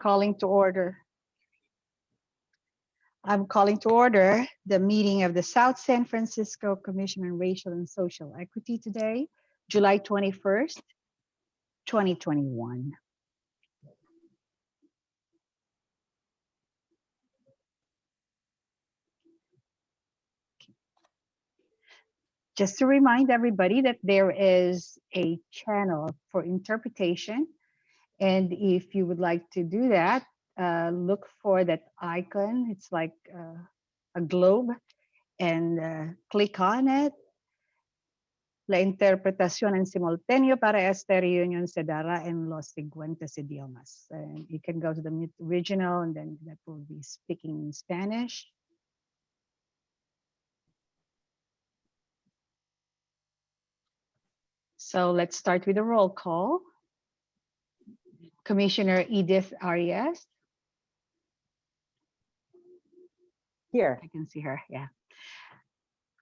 calling to order. I'm calling to order the meeting of the South San Francisco Commission on Racial and Social Equity today, July 21st, 2021. Just to remind everybody that there is a channel for interpretation. And if you would like to do that, look for that icon. It's like a globe, and click on it. La interpretación en simultáneo para esta reunión se dará en los siguientes idiomas. And you can go to the original, and then that will be speaking in Spanish. So let's start with a roll call. Commissioner Edith Arias. Here. I can see her, yeah.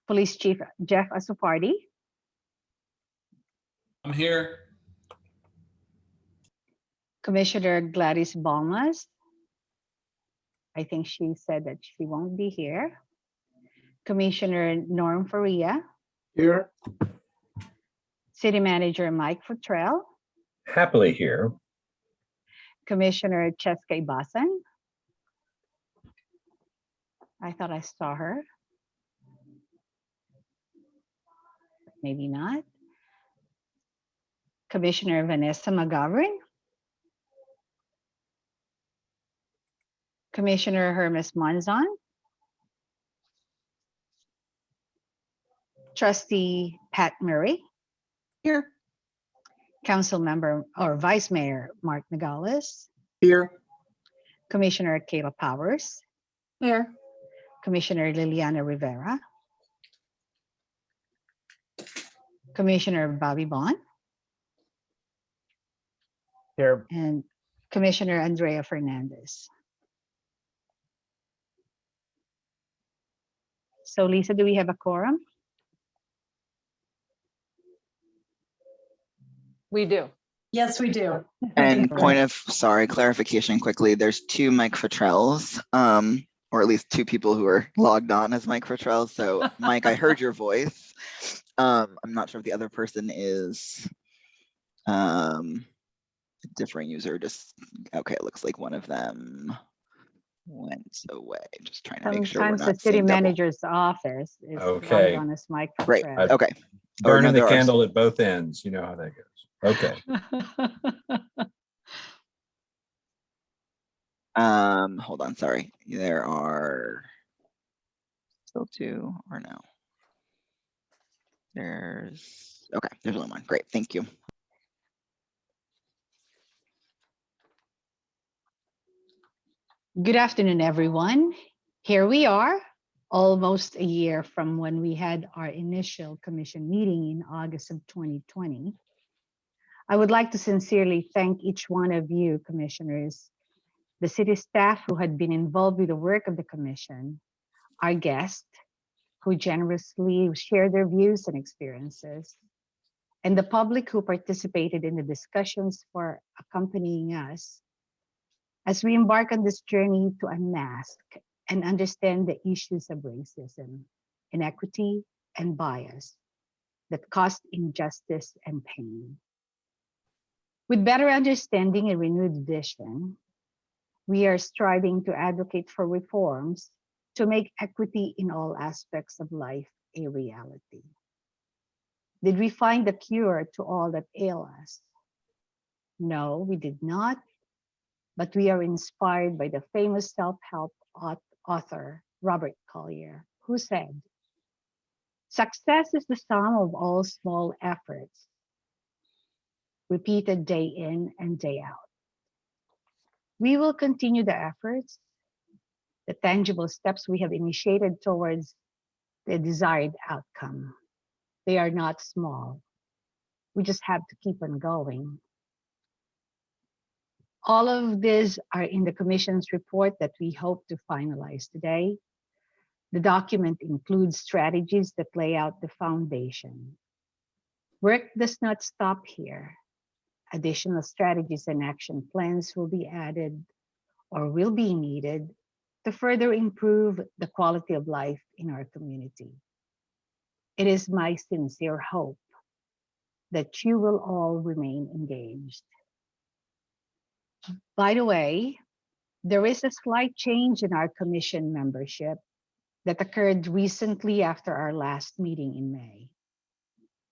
Police Chief Jeff Asupardi. I'm here. Commissioner Gladys Balmas. I think she said that she won't be here. Commissioner Norm Faria. Here. City Manager Mike Futrell. Happily here. Commissioner Cheska Ibasan. I thought I saw her. Maybe not. Commissioner Vanessa McGovern. Commissioner Hermes Monzon. Trustee Pat Murray. Here. Council Member or Vice Mayor Mark Nogales. Here. Commissioner Kayla Powers. Here. Commissioner Liliana Rivera. Commissioner Bobby Bond. Here. And Commissioner Andrea Fernandez. So Lisa, do we have a quorum? We do. Yes, we do. And point of, clarification quickly, there's two Mike Futrells, or at least two people who are logged on as Mike Futrell. So Mike, I heard your voice. I'm not sure if the other person is a different user. Just, okay, it looks like one of them went away. Just trying to make sure we're Sometimes not the city seeing double. manager's office is Okay. logged on as Mike Right, Futrell. okay. Burning the there are- candle at both ends. You know how that goes. Okay. Hold on, sorry. There are still two or no? There's only one. Great, thank you. Good afternoon, everyone. Here we are, almost a year from when we had our initial commission meeting in August of 2020. I would like to sincerely thank each one of you, commissioners, the city staff who had been involved with the work of the commission, our guests who generously shared their views and experiences, and the public who participated in the discussions for accompanying us as we embark on this journey to unmask and understand the issues of racism, inequity, and bias that cause injustice and pain. With better understanding and renewed vision, we are striving to advocate for reforms to make equity in all aspects of life a reality. Did we find the cure to all that ail us? No, we did not, but we are inspired by the famous self-help author, Robert Collier, who said, "Success is the sum of all small efforts, repeated day in and day out." We will continue the efforts, the tangible steps we have initiated towards the desired outcome. They are not small. We just have to keep on going. All of these are in the Commission's report that we hope to finalize today. The document includes strategies that lay out the foundation. Work does not stop here. Additional strategies and action plans will be added or will be needed to further improve the quality of life in our community. It is my sincere hope that you will all remain engaged. By the way, there is a slight change in our commission membership that occurred recently after our last meeting in May.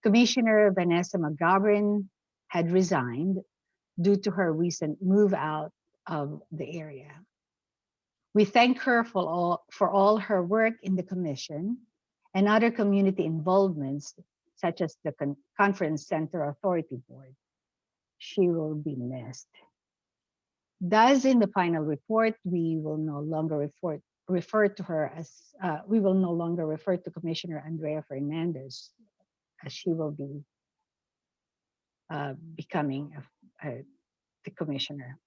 Commissioner Vanessa McGovern had resigned due to her recent move out of the area. We thank her for all her work in the commission and other community involvements, such as the Conference Center Authority Board. She will be missed. Thus, in the final report, we will no longer refer to her as, we will no longer refer to Commissioner Andrea Fernandez, as she will be becoming the commissioner.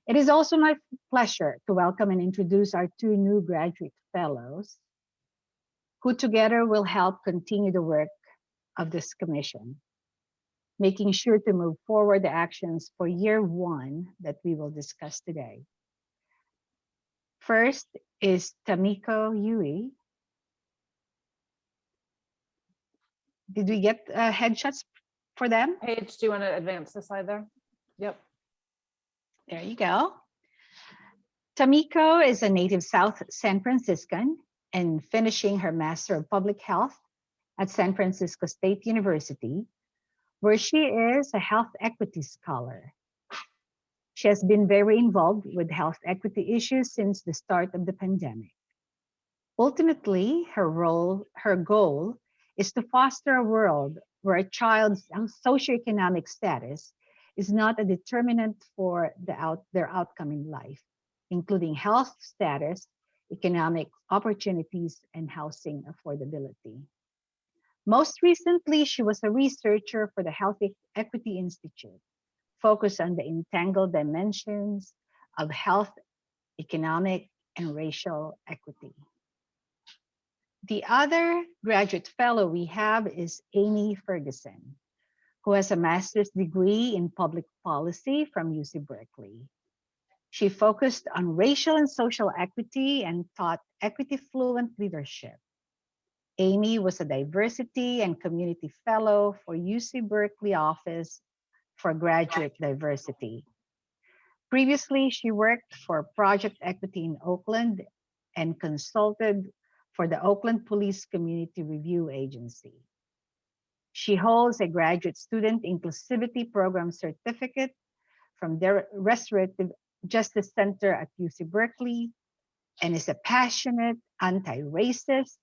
It is also my pleasure to welcome and introduce our two new graduate fellows, who together will help continue the work of this commission, making sure to move forward the actions for year one that we will discuss today. First is Tamiko Yui. Did we get headshots for them? Paige, do you want to advance the slide there? Yep. There you go. Tamiko is a native South San Franciscan and finishing her Master of Public Health at San Francisco State University, where she is a health equity scholar. She has been very involved with health equity issues since the start of the pandemic. Ultimately, her goal is to foster a world where a child's socioeconomic status is not a determinant for their outcome in life, including health status, economic opportunities, and housing affordability. Most recently, she was a researcher for the Health Equity Institute, focused on the entangled dimensions of health, economic, and racial equity. The other graduate fellow we have is Amy Ferguson, who has a master's degree in public policy from UC Berkeley. She focused on racial and social equity and taught equity fluent leadership. Amy was a diversity and community fellow for UC Berkeley Office for Graduate Diversity. Previously, she worked for Project Equity in Oakland and consulted for the Oakland Police Community Review Agency. She holds a Graduate Student Inclusivity Program certificate from the Restorative Justice Center at UC Berkeley and is a passionate anti-racist,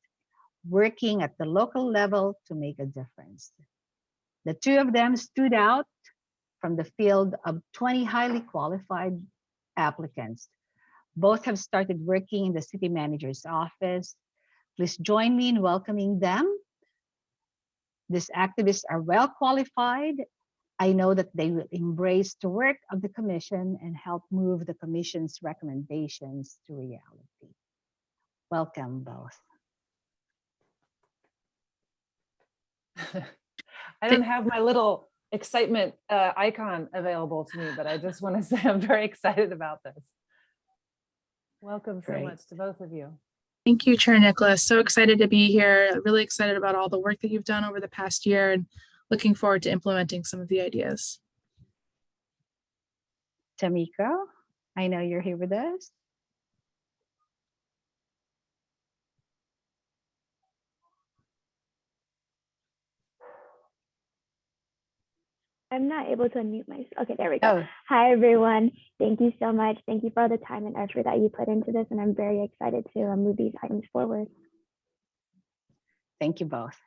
working at the local level to make a difference. The two of them stood out from the field of 20 highly qualified applicants. Both have started working in the city manager's office. Please join me in welcoming them. These activists are well qualified. I know that they will embrace the work of the commission and help move the commission's recommendations to reality. Welcome both. I don't have my little excitement icon available to me, but I just want to say I'm very excited about this. Welcome so Great. much to both of you. Thank you, Chair Nicholas. So excited to be here. Really excited about all the work that you've done over the past year and looking forward to implementing some of the ideas. Tamiko, I know you're here with us. I'm not able to unmute myself. Okay, there we go. Oh, Hi, everyone. Thank you so much. Thank you for all the time and effort that you put into this, and I'm very excited to move these items forward. thank you both.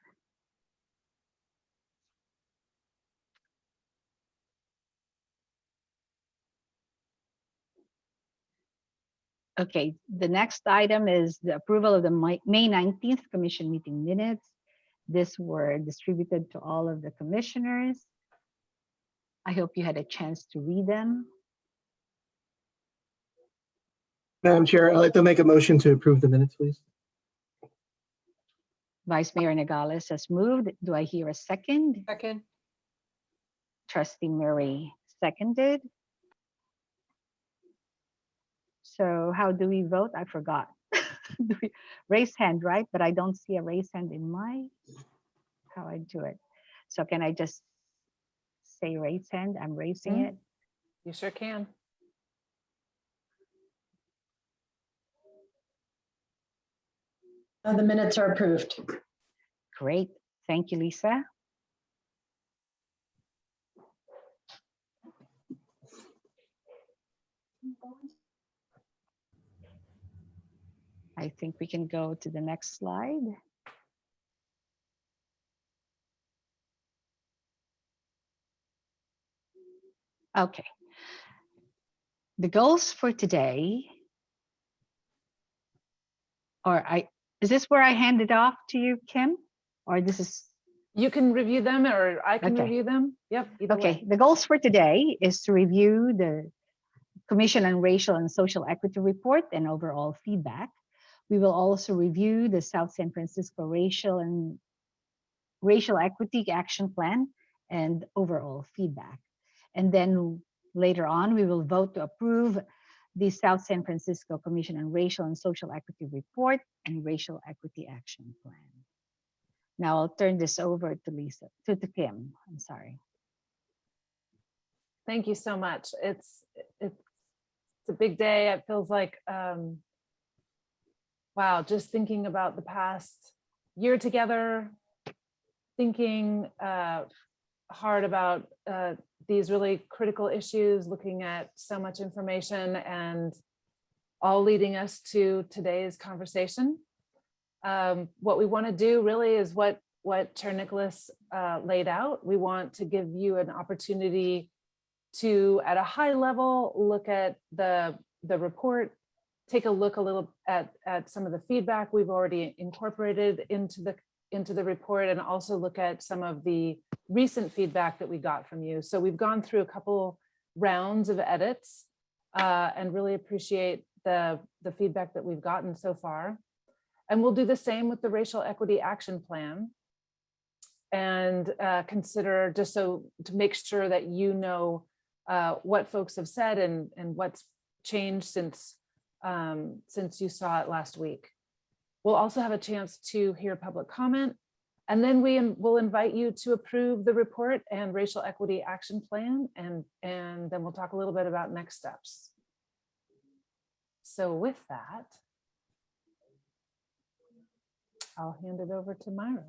Okay, the next item is the approval of the May 19th commission meeting minutes. These were distributed to all of the commissioners. I hope you had a chance to read them. Madam Chair, I'd like to make a motion to approve the minutes, please. Vice Mayor Nogales has moved. Do I hear a second? Second. Trustee Murray seconded. So how do we vote? I forgot. Do we raise hand, right? But I don't see a raise hand in my, how I do it. So can I just say raise hand? I'm raising it. You sure can. The minutes are approved. Great. Thank you, Lisa. I think we can go to the next slide. Okay. The goals for today, is this where I hand it off to you, Kim? Or this is, You can review them or I can Okay. review them. Yep. Either okay. way. The goals for today is to review the Commission on Racial and Social Equity report and overall feedback. We will also review the South San Francisco Racial Equity Action Plan and overall feedback. And then later on, we will vote to approve the South San Francisco Commission on Racial and Social Equity report and Racial Equity Action Plan. Now I'll turn this over to Lisa, to Kim, I'm sorry. Thank you so much. It's a big day. It feels like, wow, just thinking about the past year together, thinking hard about these really critical issues, looking at so much information and all leading us to today's conversation. What we want to do really is what Chair Nicholas laid out. We want to give you an opportunity to, at a high level, look at the report, take a look a little at some of the feedback we've already incorporated into the report, and also look at some of the recent feedback that we got from you. So we've gone through a couple rounds of edits and really appreciate the feedback that we've gotten so far. And we'll do the same with the Racial Equity Action Plan and consider, just so to make sure that you know what folks have said and what's changed since you saw it last week. We'll also have a chance to hear public comment, and then we'll invite you to approve the report and Racial Equity Action Plan, and then we'll talk a little bit about next steps. So with that, I'll hand it over to Myra.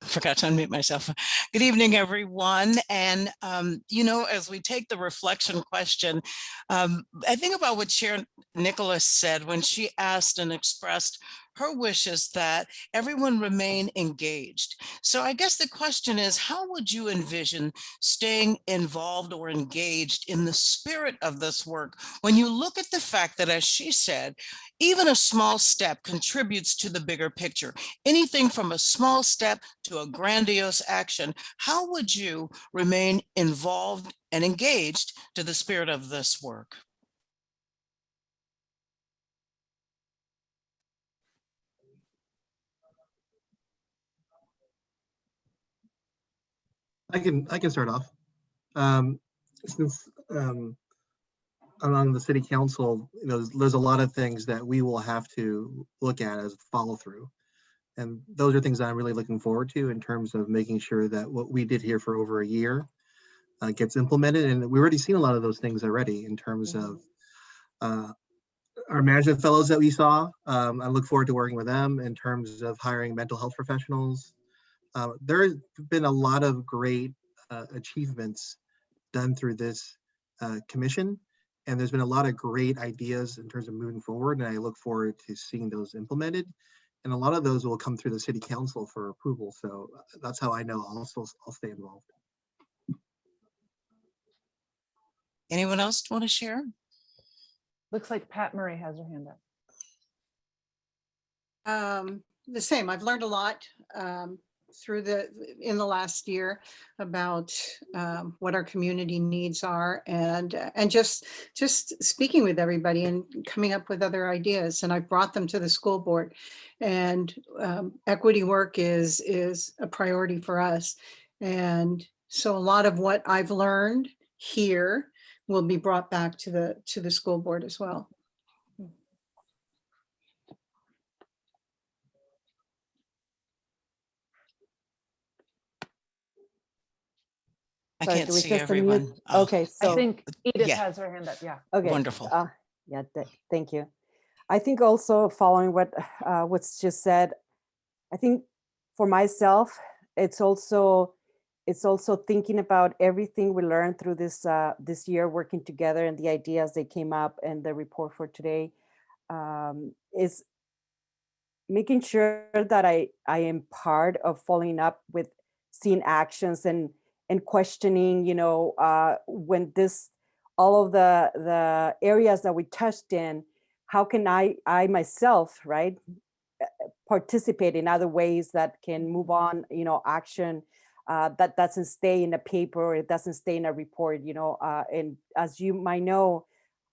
Forgot to unmute myself. Good evening, everyone. And, as we take the reflection question, I think about what Chair Nicholas said when she asked and expressed her wishes that everyone remain engaged. So I guess the question is, how would you envision staying involved or engaged in the spirit of this work when you look at the fact that, as she said, even a small step contributes to the bigger picture? Anything from a small step to a grandiose action. How would you remain involved and engaged to the spirit of this work? I can start off. Since I'm on the city council, there's a lot of things that we will have to look at as follow through. And those are things that I'm really looking forward to in terms of making sure that what we did here for over a year gets implemented. And we've already seen a lot of those things already in terms of our management fellows that we saw. I look forward to working with them in terms of hiring mental health professionals. There's been a lot of great achievements done through this commission. And there's been a lot of great ideas in terms of moving forward. And I look forward to seeing those implemented. And a lot of those will come through the city council for approval. So that's how I know I'll stay involved. Anyone else want to share? Looks like Pat Murray has her hand up. The same. I've learned a lot in the last year about what our community needs are, and just speaking with everybody and coming up with other ideas. And I brought them to the school board, and equity work is a priority for us. And so a lot of what I've learned here will be brought back to the school board as well. I Sorry, can't do we see just unmute? everyone. Oh, Okay, I so, think Edith yeah. has her hand up. Yeah. okay. Wonderful. Yeah, thank you. I think also following what's just said, I think for myself, it's also thinking about everything we learned through this year working together and the ideas that came up and the report for today, is making sure that I am part of following up with seeing actions and questioning, when all of the areas that we touched in, how can I myself, right, participate in other ways that can move on, action that doesn't stay in a paper, or it doesn't stay in a report, and as you might know,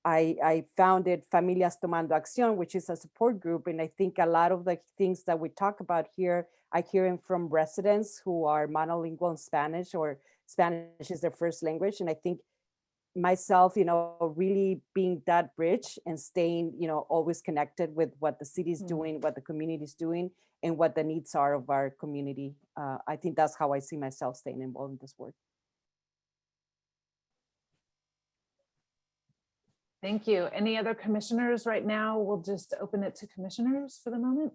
I founded Familias Tomando Acción, which is a support group. And I think a lot of the things that we talk about here, I hear them from residents who are monolingual in Spanish, or Spanish is their first language. And I think myself, really being that bridge and staying, always connected with what the city is doing, what the community is doing, and what the needs are of our community. I think that's how I see myself staying involved in this work. Thank you. Any other commissioners right now? We'll just open it to commissioners for the moment.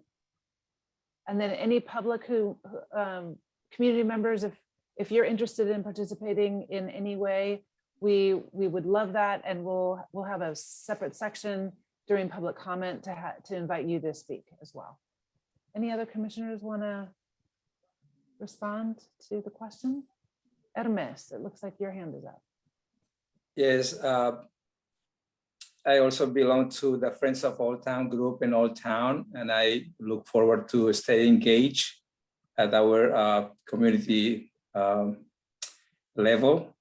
And then any public community members, if you're interested in participating in any way, we would love that. And we'll have a separate section during public comment to invite you to speak as well. Any other commissioners want to respond to the question? Hermes, it looks like your hand is up. Yes, I also belong to the Friends of Old Town group in Old Town, and I look forward to stay engaged at our community level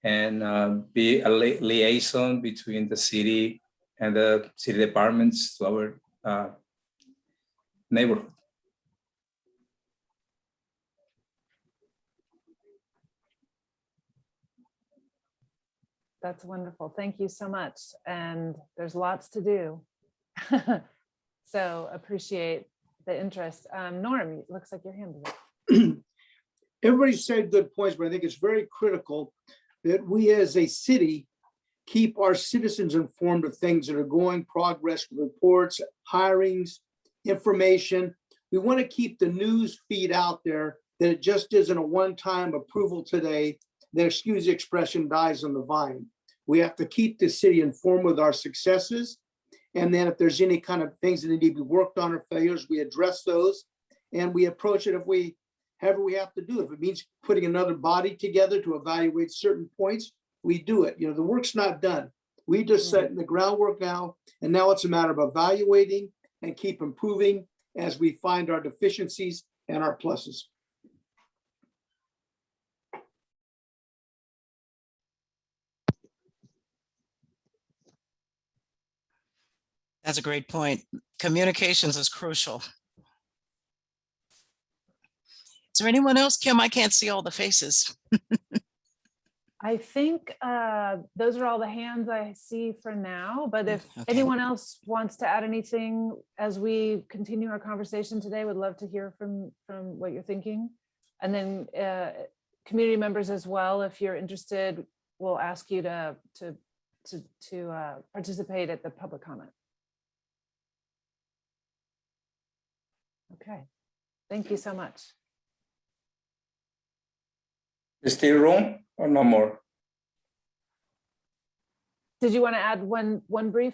and be a liaison between the city and the city departments to our neighborhood. That's wonderful. Thank you so much. And there's lots to do. So appreciate the interest. Norm, it looks like your hand is up. Everybody said good points, but I think it's very critical that we as a city keep our citizens informed of things that are going, progress, reports, hirings, information. We want to keep the news feed out there, that it just isn't a one-time approval today, that, excuse the expression, dies on the vine. We have to keep the city informed with our successes. And then if there's any kind of things that need to be worked on or failures, we address those and we approach it however we have to do it. If it means putting another body together to evaluate certain points, we do it. The work's not done. We just set the groundwork now, and now it's a matter of evaluating and keep improving as we find our deficiencies and our pluses. That's a great point. Communications is crucial. Is there anyone else? Kim, I can't see all the faces. I think those are all the hands I see for now, but if anyone else wants to add anything as we continue our conversation today, would love to hear from what you're thinking. And then community members as well, if you're interested, we'll ask you to participate at the public comment. Okay, thank you so much. Is still room or no more? Did you want to add one brief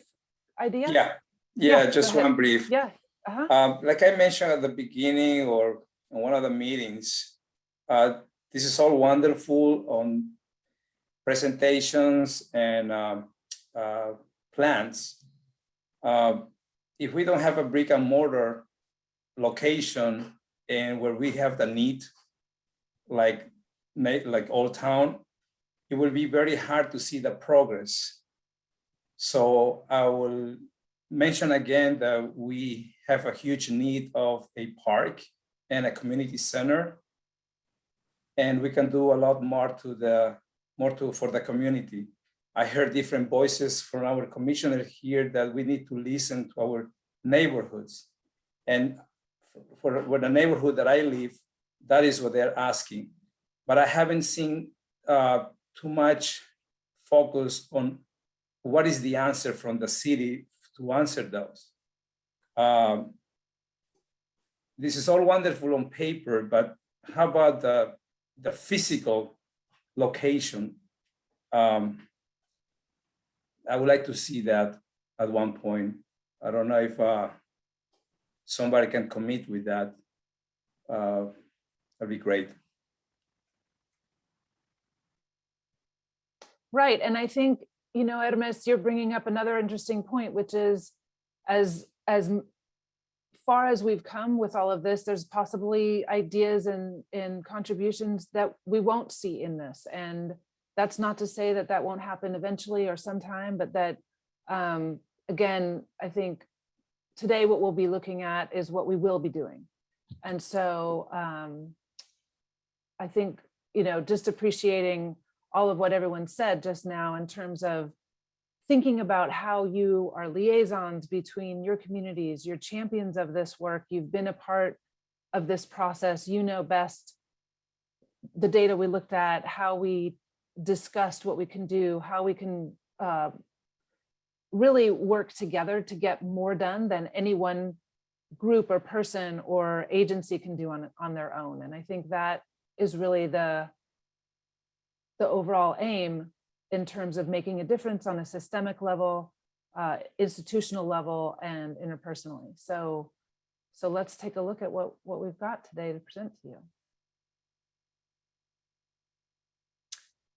idea? Yeah, just one brief. Yeah. Like I mentioned at the beginning or in one of the meetings, this is all wonderful on presentations and plans. If we don't have a brick and mortar location and where we have the need, like Old Town, it will be very hard to see the progress. So I will mention again that we have a huge need of a park and a community center. And we can do a lot more to the for the community. I heard different voices from our commissioner here that we need to listen to our neighborhoods. And for the neighborhood that I live, that is what they're asking. But I haven't seen too much focus on what is the answer from the city to answer those. This is all wonderful on paper, but how about the physical location? I would like to see that at one point. I don't know if somebody can commit with that. That'd be great. Right, and I think, you know, Hermes, you're bringing up another interesting point, which is as far as we've come with all of this, there's possibly ideas and contributions that we won't see in this. And that's not to say that that won't happen eventually or sometime, but that, again, I think today what we'll be looking at is what we will be doing. And so I think, you know, just appreciating all of what everyone said just now in terms of thinking about how you are liaisons between your communities, you're champions of this work, you've been a part of this process, you know best the data we looked at, how we discussed what we can do, how we can really work together to get more done than any one group or person or agency can do on their own. And I think that is really the overall aim in terms of making a difference on a systemic level, institutional level, and interpersonally. So let's take a look at what we've got today to present to you.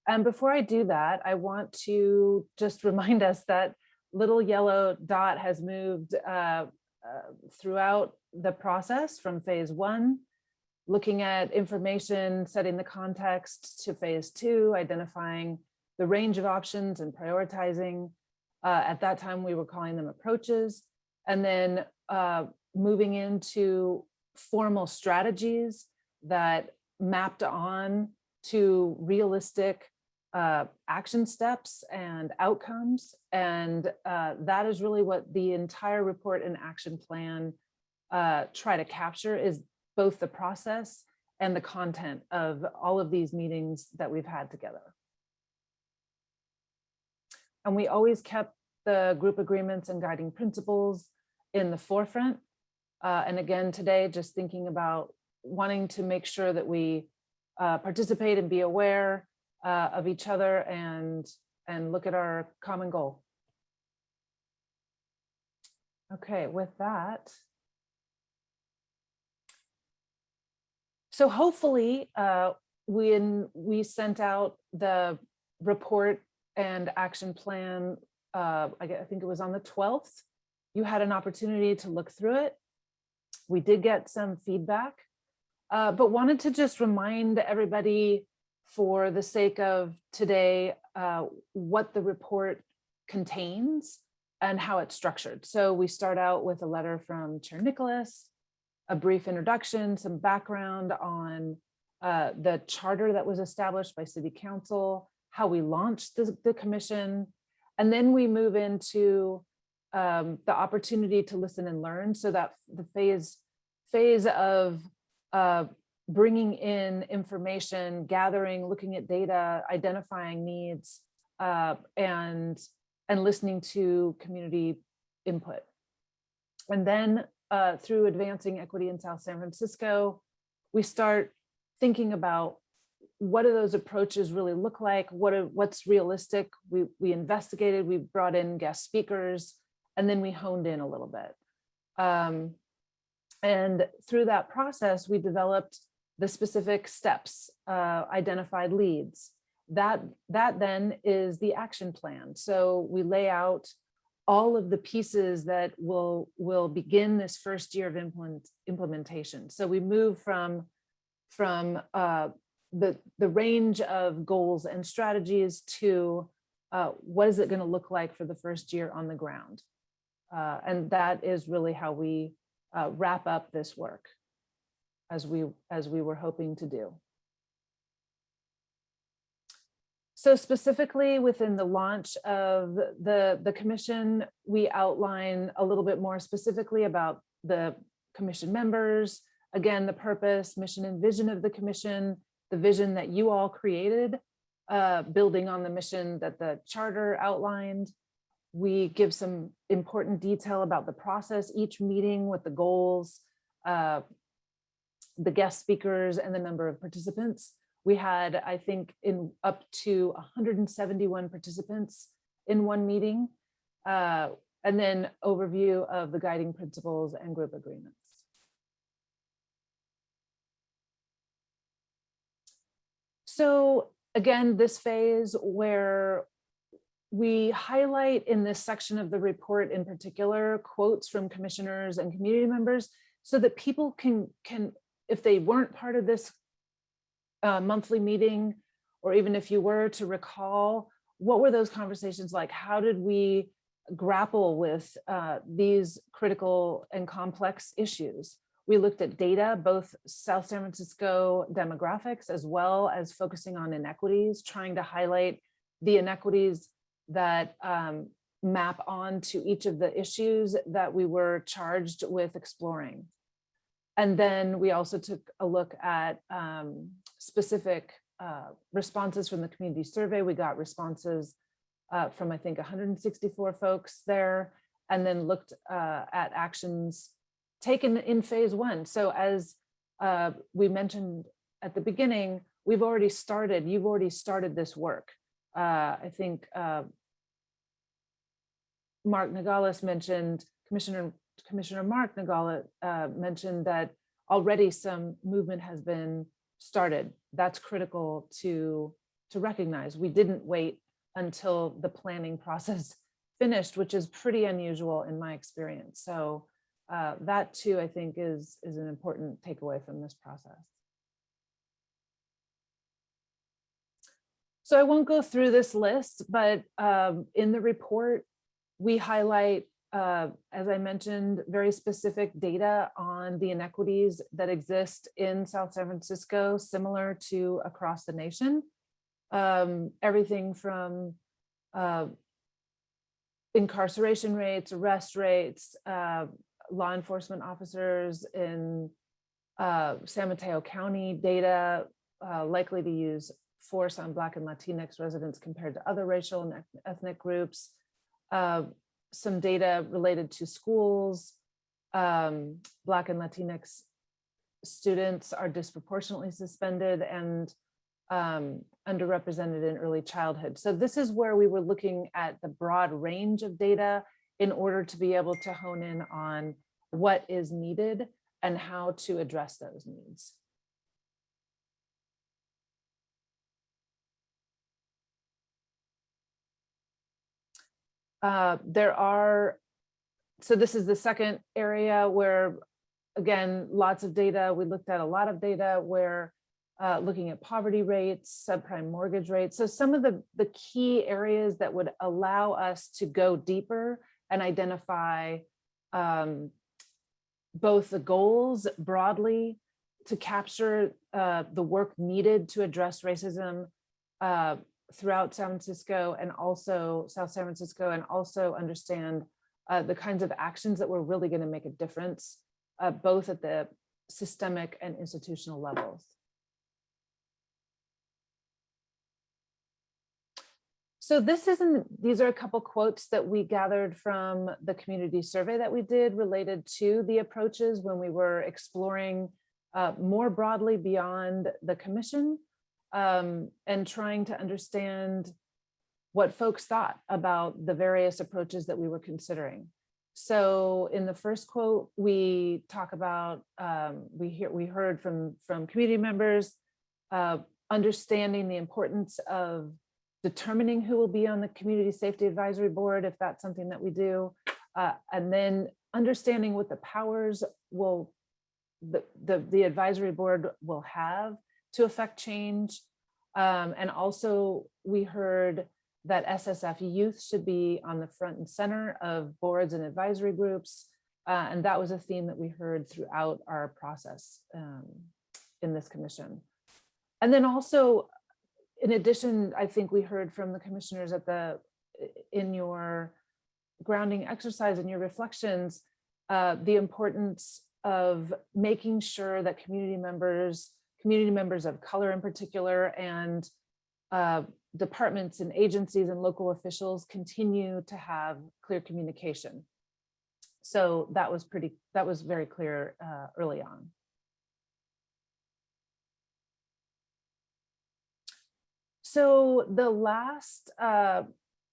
And before I do that, I want to just remind us that little yellow dot has moved throughout the process from phase 1, looking at information, setting the context, to phase 2, identifying the range of options and prioritizing. At that time, we were calling them approaches, and then moving into formal strategies that mapped on to realistic action steps and outcomes. And that is really what the entire report and action plan try to capture, is both the process and the content of all of these meetings that we've had together. And we always kept the group agreements and guiding principles in the forefront. And again, today, just thinking about wanting to make sure that we participate and be aware of each other and look at our common goal. Okay, with that. So hopefully when we sent out the report and action plan, I think it was on the 12th, you had an opportunity to look through it. We did get some feedback, but wanted to just remind everybody, for the sake of today, what the report contains and how it's structured. So we start out with a letter from Chair Nicholas, a brief introduction, some background on the charter that was established by City Council, how we launched the commission, and then we move into the opportunity to listen and learn. So that the phase of bringing in information, gathering, looking at data, identifying needs, and listening to community input. And then through Advancing Equity in South San Francisco, we start thinking about what do those approaches really look like? What's realistic? We investigated, we brought in guest speakers, and then we honed in a little bit. And through that process, we developed the specific steps, identified leads. That then is the action plan. So we lay out all of the pieces that will begin this first year of implementation. So we move from the range of goals and strategies to what is it going to look like for the first year on the ground. And that is really how we wrap up this work, as we were hoping to do. So specifically within the launch of the commission, we outline a little bit more specifically about the commission members, again, the purpose, mission, and vision of the commission, the vision that you all created, building on the mission that the charter outlined. We give some important detail about the process, each meeting with the goals, the guest speakers, and the number of participants. We had, I think, in up to 171 participants in one meeting, and then overview of the guiding principles and group agreements. So again, this phase where we highlight in this section of the report in particular, quotes from commissioners and community members so that people can, if they weren't part of this monthly meeting, or even if you were to recall, what were those conversations like? How did we grapple with these critical and complex issues? We looked at data, both South San Francisco demographics, as well as focusing on inequities, trying to highlight the inequities that map on to each of the issues that we were charged with exploring. And then we also took a look at specific responses from the community survey. We got responses from, I think, 164 folks there, and then looked at actions taken in phase one. So as we mentioned at the beginning, you've already started this work. I think Mark Nogales mentioned, Commissioner Mark Nogales mentioned that already some movement has been started. That's critical to recognize. We didn't wait until the planning process finished, which is pretty unusual in my experience. So that too, I think, is an important takeaway from this process. So I won't go through this list, but in the report, we highlight, as I mentioned, very specific data on the inequities that exist in South San Francisco, similar to across the nation. Everything from incarceration rates, arrest rates, law enforcement officers in San Mateo County data, likely to use force on Black and Latinx residents compared to other racial and ethnic groups. Some data related to schools. Black and Latinx students are disproportionately suspended and underrepresented in early childhood. So this is where we were looking at the broad range of data in order to be able to hone in on what is needed and how to address those needs. So this is the second area where, again, lots of data. We looked at a lot of data where looking at poverty rates, subprime mortgage rates. So some of the key areas that would allow us to go deeper and identify both the goals broadly to capture the work needed to address racism throughout San Francisco and also South San Francisco, and also understand the kinds of actions that were really going to make a difference, both at the systemic and institutional levels. So these are a couple quotes that we gathered from the community survey that we did related to the approaches when we were exploring more broadly beyond the commission, and trying to understand what folks thought about the various approaches that we were considering. So in the first quote, we talk about, we heard from community members, understanding the importance of determining who will be on the Community Safety Advisory Board, if that's something that we do, and then understanding what the powers will, the advisory board will have to affect change. And also we heard that SSF youth should be on the front and center of boards and advisory groups. And that was a theme that we heard throughout our process in this commission. And then also in addition, I think we heard from the commissioners in your grounding exercise and your reflections, the importance of making sure that community members of color in particular, and departments and agencies and local officials continue to have clear communication. So that was very clear early on. So the last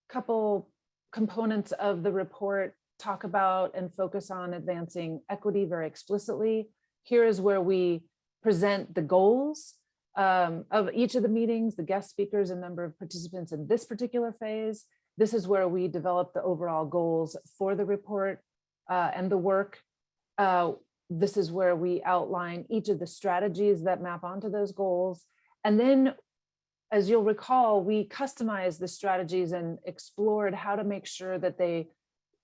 couple components of the report talk about and focus on advancing equity very explicitly. Here is where we present the goals of each of the meetings, the guest speakers and number of participants in this particular phase. This is where we develop the overall goals for the report and the work. This is where we outline each of the strategies that map onto those goals. And then, as you'll recall, we customized the strategies and explored how to make sure that they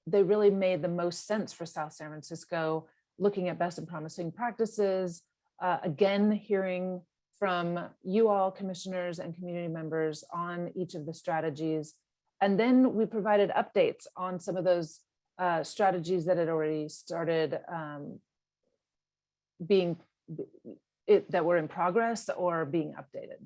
really made the most sense for South San Francisco, looking at best and promising practices, again, hearing from you all, commissioners and community members, on each of the strategies. And then we provided updates on some of those strategies that had already started that were in progress or being updated.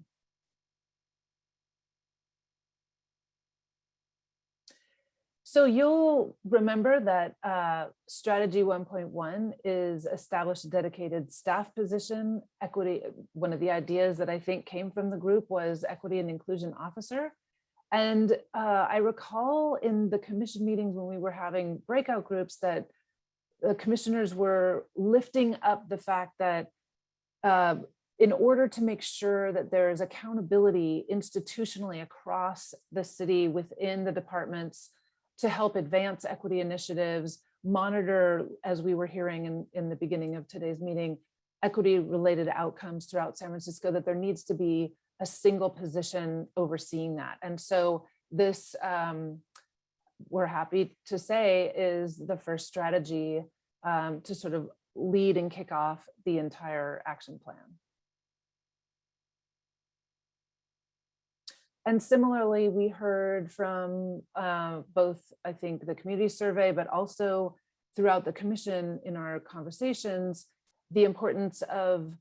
So you'll remember that strategy 1.1 is establish a dedicated staff position. Equity, one of the ideas that I think came from the group was equity and inclusion officer. And I recall in the commission meetings when we were having breakout groups that the commissioners were lifting up the fact that in order to make sure that there is accountability institutionally across the city within the departments to help advance equity initiatives, monitor, as we were hearing in the beginning of today's meeting, equity related outcomes throughout San Francisco, that there needs to be a single position overseeing that. And so this, we're happy to say, is the first strategy to sort of lead and kick off the entire action plan. And similarly, we heard from both, I think, the community survey, but also throughout the commission in our conversations, the importance of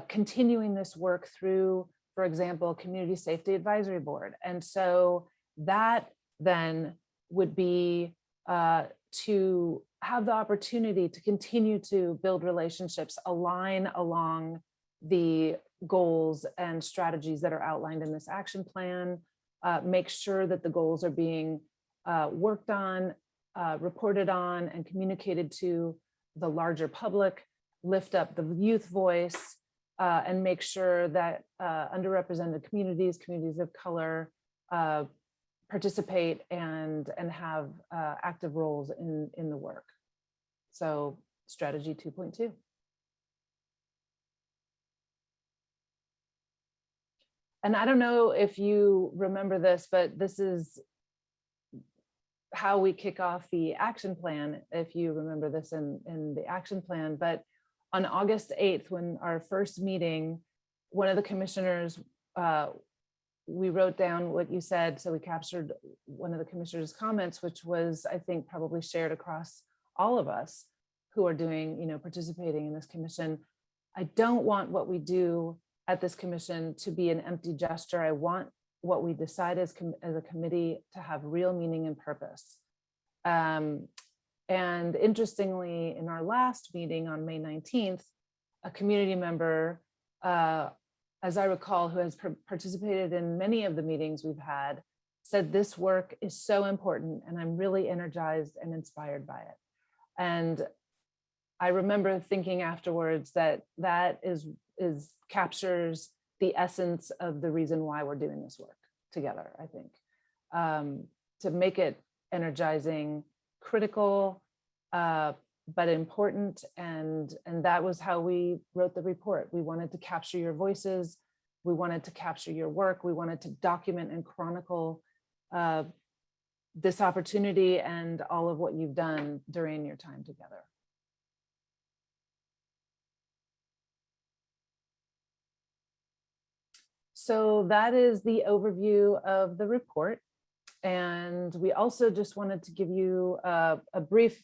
continuing this work through, for example, Community Safety Advisory Board. And so that then would be to have the opportunity to continue to build relationships, align along the goals and strategies that are outlined in this action plan, make sure that the goals are being worked on, reported on, and communicated to the larger public, lift up the youth voice, and make sure that underrepresented communities, communities of color, participate and have active roles in the work. So strategy 2.2. And I don't know if you remember this, but this is how we kick off the action plan, if you remember this in the action plan. But on August 8th, when our first meeting, one of the commissioners, we wrote down what you said. So we captured one of the commissioners' comments, which was, I think, probably shared across all of us who are doing, participating in this commission. I don't want what we do at this commission to be an empty gesture. I want what we decide as a committee to have real meaning and purpose. And interestingly, in our last meeting on May 19th, a community member, as I recall, who has participated in many of the meetings we've had, said this work is so important and I'm really energized and inspired by it. And I remember thinking afterwards that captures the essence of the reason why we're doing this work together, I think. To make it energizing, critical, but important, and that was how we wrote the report. We wanted to capture your voices, we wanted to capture your work, we wanted to document and chronicle this opportunity and all of what you've done during your time together. So that is the overview of the report. And we also just wanted to give you a brief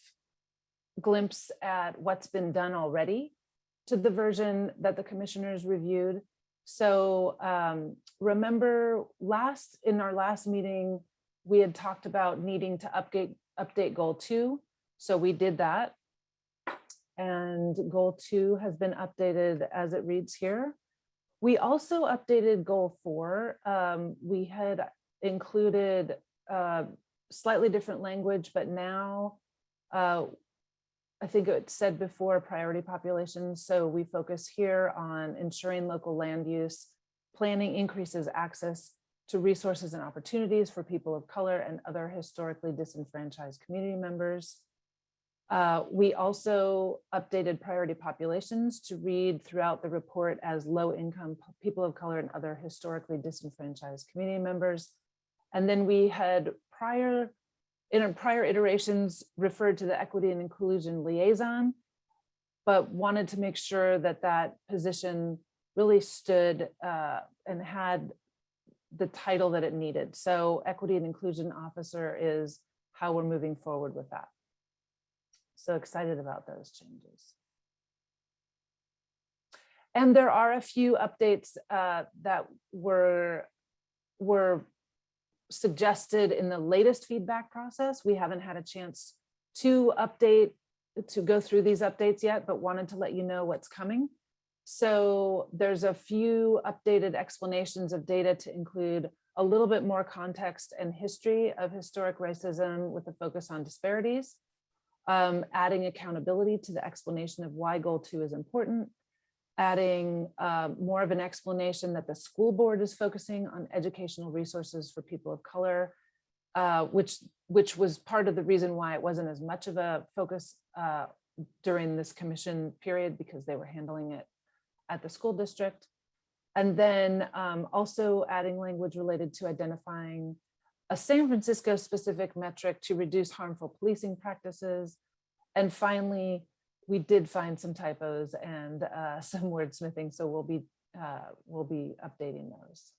glimpse at what's been done already to the version that the commissioners reviewed. So remember in our last meeting, we had talked about needing to update goal 2. So we did that. And goal 2 has been updated as it reads here. We also updated goal 4. We had included slightly different language, but now I think it said before priority populations. So we focus here on ensuring local land use, planning increases access to resources and opportunities for people of color and other historically disenfranchised community members. We also updated priority populations to read throughout the report as low income people of color and other historically disenfranchised community members. And then we had in our prior iterations referred to the equity and inclusion liaison, but wanted to make sure that that position really stood and had the title that it needed. So equity and inclusion officer is how we're moving forward with that. So excited about those changes. And there are a few updates that were suggested in the latest feedback process. We haven't had a chance to go through these updates yet, but wanted to let you know what's coming. So there's a few updated explanations of data to include a little bit more context and history of historic racism with a focus on disparities, adding accountability to the explanation of why goal 2 is important, adding more of an explanation that the school board is focusing on educational resources for people of color, which was part of the reason why it wasn't as much of a focus during this commission period, because they were handling it at the school district. And then also adding language related to identifying a San Francisco specific metric to reduce harmful policing practices. And finally, we did find some typos and some wordsmithing, so we'll be updating those.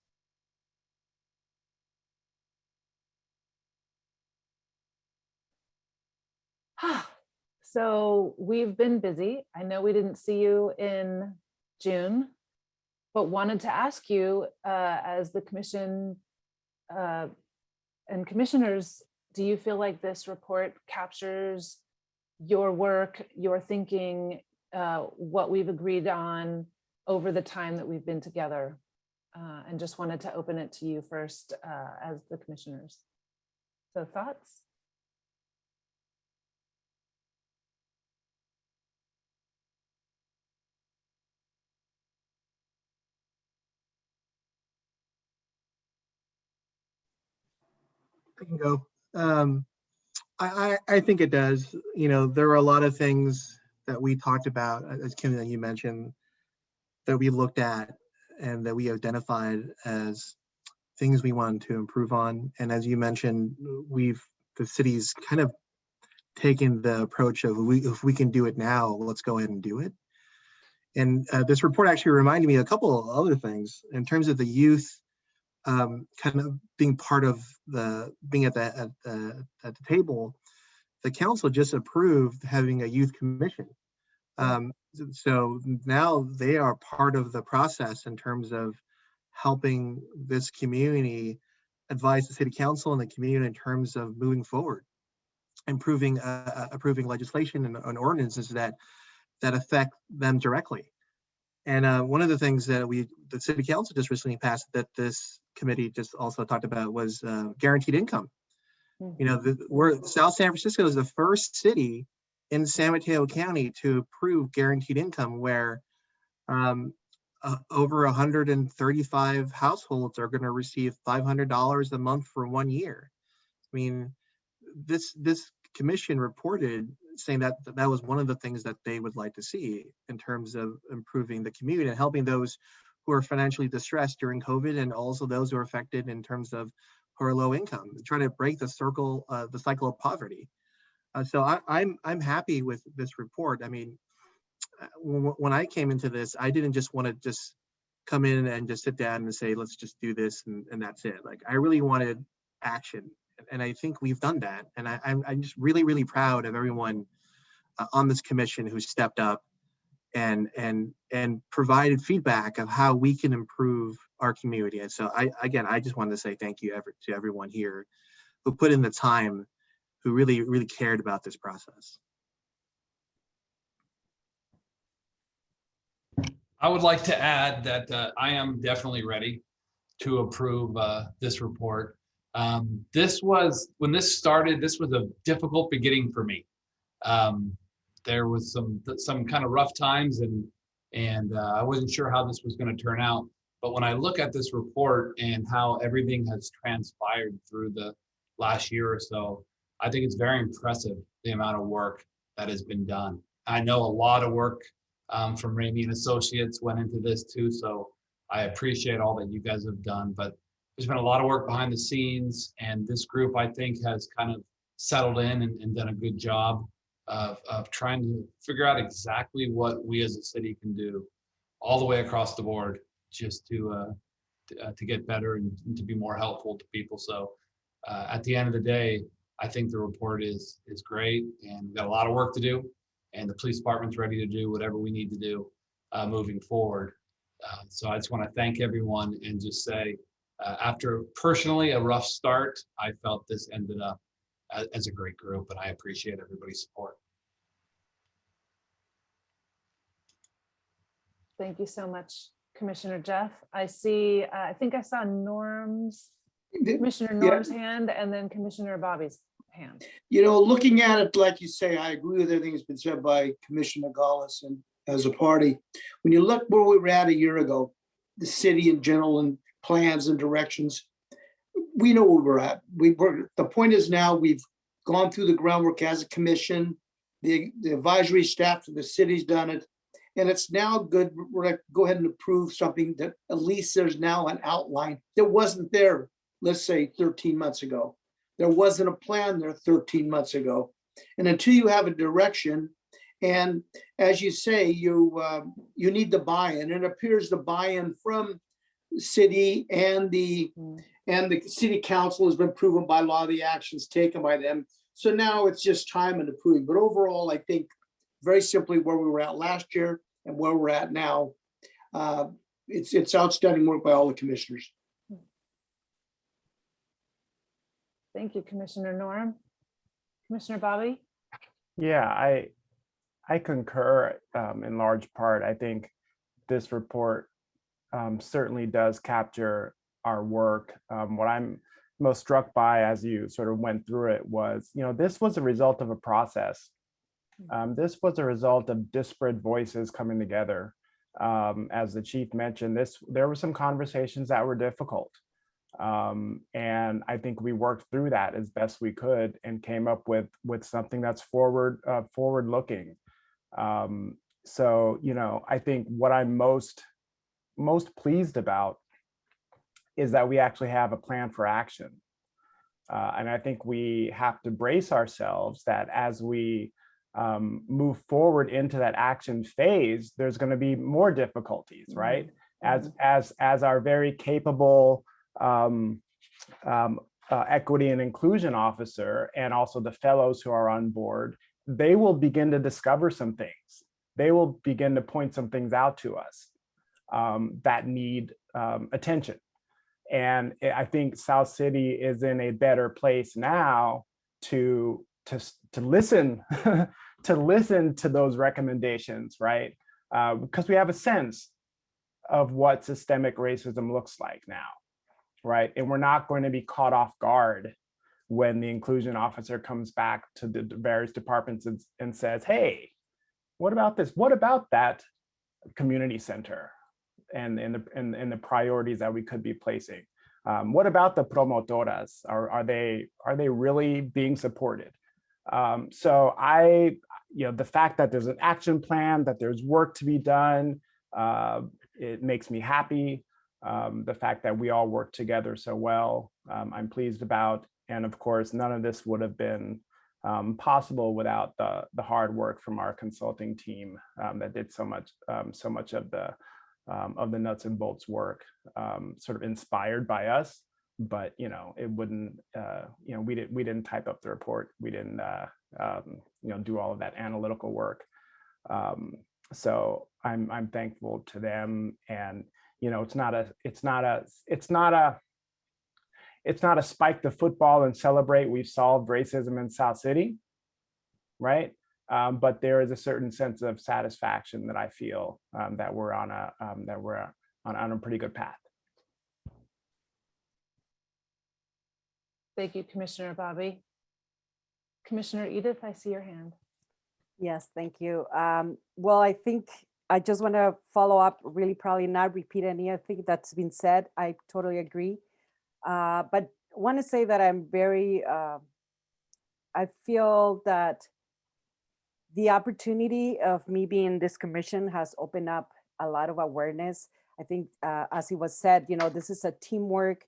So we've been busy. I know we didn't see you in June, but wanted to ask you as the commission and commissioners, do you feel like this report captures your work, your thinking, what we've agreed on over the time that we've been together? And just wanted to open it to you first as the commissioners. So thoughts? I can go. I think it does. You know, there are a lot of things that we talked about, as Kim, that you mentioned, that we looked at and that we identified as things we wanted to improve on. And as you mentioned, the city's kind of taken the approach of if we can do it now, let's go ahead and do it. And this report actually reminded me of a couple of other things in terms of the youth kind of being part of being at the table. The council just approved having a youth commission. So now they are part of the process in terms of helping this community advise the city council and the community in terms of moving forward, approving legislation and ordinances that affect them directly. And one of the things that the city council just recently passed that this committee just also talked about was guaranteed income. You know, South San Francisco is the first city in San Mateo County to approve guaranteed income, where over 135 households are going to receive $500 a month for 1 year. I mean, this commission reported saying that was one of the things that they would like to see in terms of improving the community and helping those who are financially distressed during COVID, and also those who are affected in terms of who are low income, trying to break the cycle of poverty. So I'm happy with this report. I mean, when I came into this, I didn't just want to come in and just sit down and say, let's just do this and that's it. Like, I really wanted action. And I think we've done that. And I'm just really, really proud of everyone on this commission who stepped up and provided feedback of how we can improve our community. And so I just wanted to say thank you to everyone here who put in the time, who really, really cared about this process. I would like to add that I am definitely ready to approve this report. This was, when this started, this was a difficult beginning for me. There was some kind of rough times and I wasn't sure how this was going to turn out. But when I look at this report and how everything has transpired through the last year or so, I think it's very impressive, the amount of work that has been done. I know a lot of work from Ramey and Associates went into this too, so I appreciate all that you guys have done. But there's been a lot of work behind the scenes, and this group, I think, has kind of settled in and done a good job of trying to figure out exactly what we as a city can do all the way across the board, just to get better and to be more helpful to people. So at the end of the day, I think the report is great, and we've got a lot of work to do, and the police department's ready to do whatever we need to do moving forward. So I just want to thank everyone and just say, after personally a rough start, I felt this ended up as a great group, and I appreciate everybody's support. Thank you so much, Commissioner Jeff. I see, I think I saw Commissioner Norm's hand and then Commissioner Bobby's hand. You know, looking at it, like you say, I agree with everything that's been said by Commissioner Gallus and as a party. When you look where we were at a year ago, the city in general and plans and directions, we know where we're at. The point is now we've gone through the groundwork as a commission. The advisory staff to the city's done it. And it's now good. We're going to go ahead and approve something that at least there's now an outline that wasn't there, let's say 13 months ago. There wasn't a plan there 13 months ago. And until you have a direction, and as you say, you need the buy-in. It appears the buy-in from the city and the city council has been proven by a lot of the actions taken by them. So now it's just time and approving. But overall, I think very simply where we were at last year and where we're at now, it's outstanding work by all the commissioners. Thank you, Commissioner Norm. Commissioner Bobby? Yeah, I concur in large part. I think this report certainly does capture our work. What I'm most struck by as you sort of went through it was, this was a result of a process. This was a result of disparate voices coming together. As the chief mentioned, there were some conversations that were difficult. And I think we worked through that as best we could and came up with something that's forward looking. So, I think what I'm most pleased about is that we actually have a plan for action. And I think we have to brace ourselves that as we move forward into that action phase, there's going to be more difficulties, right? As our very capable equity and inclusion officer and also the fellows who are on board, they will begin to discover some things. They will begin to point some things out to us that need attention. And I think South City is in a better place now to listen to listen to those recommendations, right? Because we have a sense of what systemic racism looks like now, right? And we're not going to be caught off guard when the inclusion officer comes back to the various departments and says, hey, what about this? What about that community center and the priorities that we could be placing? What about the promotoras? Are they really being supported? So the fact that there's an action plan, that there's work to be done, it makes me happy. The fact that we all work together so well, I'm pleased about. And of course, none of this would have been possible without the hard work from our consulting team that did so much of of the nuts and bolts work, sort of inspired by us. But it wouldn't. We didn't type up the report. We didn't do all of that analytical work. So I'm thankful to them, and it's not a spike the football and celebrate we've solved racism in South City, right? But there is a certain sense of satisfaction that I feel that we're on a pretty good path. Thank you, Commissioner Bobby. Commissioner Edith, I see your hand. Yes, thank you. Well, I think I just want to follow up, really probably not repeat anything that's been said. I totally agree. But want to say that I'm very, I feel that the opportunity of me being in this commission has opened up a lot of awareness. I think, as it was said, this is a teamwork.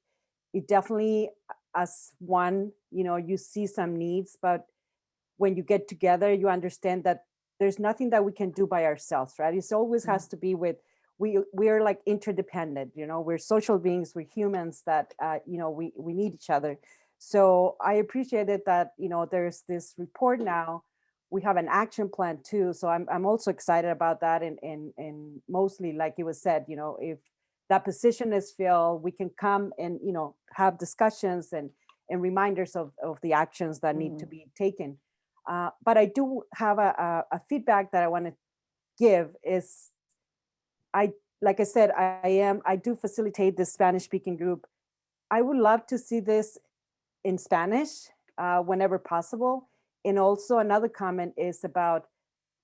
It definitely, as one, you see some needs, but when you get together, you understand that there's nothing that we can do by ourselves, right? It always has to be with, we are like interdependent, we're social beings, we're humans that, we need each other. So I appreciated that, there's this report now, we have an action plan too. So I'm also excited about that. And mostly, like it was said, if that position is filled, we can come and, have discussions and reminders of the actions that need to be taken. But I do have a feedback that I want to give is, like I said, I do facilitate this Spanish speaking group. I would love to see this in Spanish whenever possible. And also another comment is about,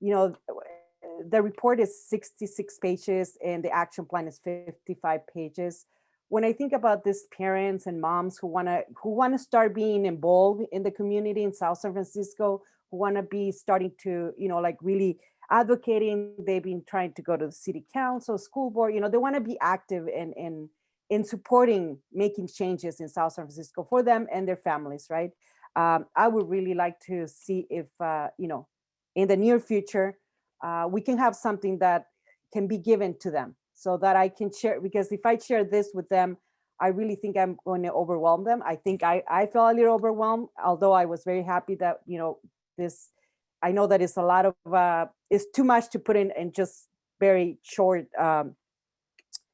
the report is 66 pages and the action plan is 55 pages. When I think about these parents and moms who want to start being involved in the community in South San Francisco, who want to be starting to, like really advocating, they've been trying to go to the city council, school board, they want to be active in supporting making changes in South San Francisco for them and their families, right? I would really like to see if, in the near future, we can have something that can be given to them so that I can share, because if I share this with them, I really think I'm going to overwhelm them. I think I felt a little overwhelmed, although I was very happy that, this, I know that it's a lot of, it's too much to put in just very short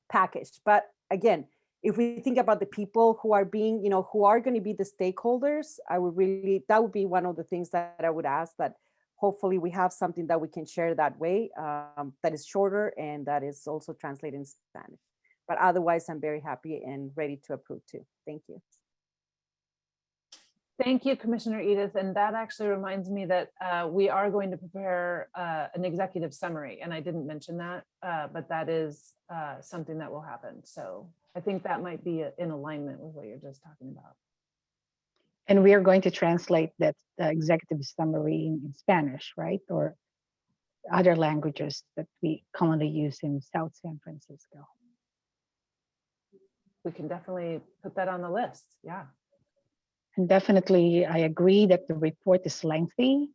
package. But again, if we think about the people who are being, who are going to be the stakeholders, that would be one of the things that I would ask, that hopefully we have something that we can share that way, that is shorter and that is also translated in Spanish. But otherwise, I'm very happy and ready to approve too. Thank you. Thank you, Commissioner Edith. And that actually reminds me that we are going to prepare an executive summary. And I didn't mention that, but that is something that will happen. So I think that might be in alignment with what you're just talking about. And we are going to translate that executive summary in Spanish, right? Or other languages that we commonly use in South San Francisco. We can definitely put that on the list. Yeah. And definitely, I agree that the report is lengthy,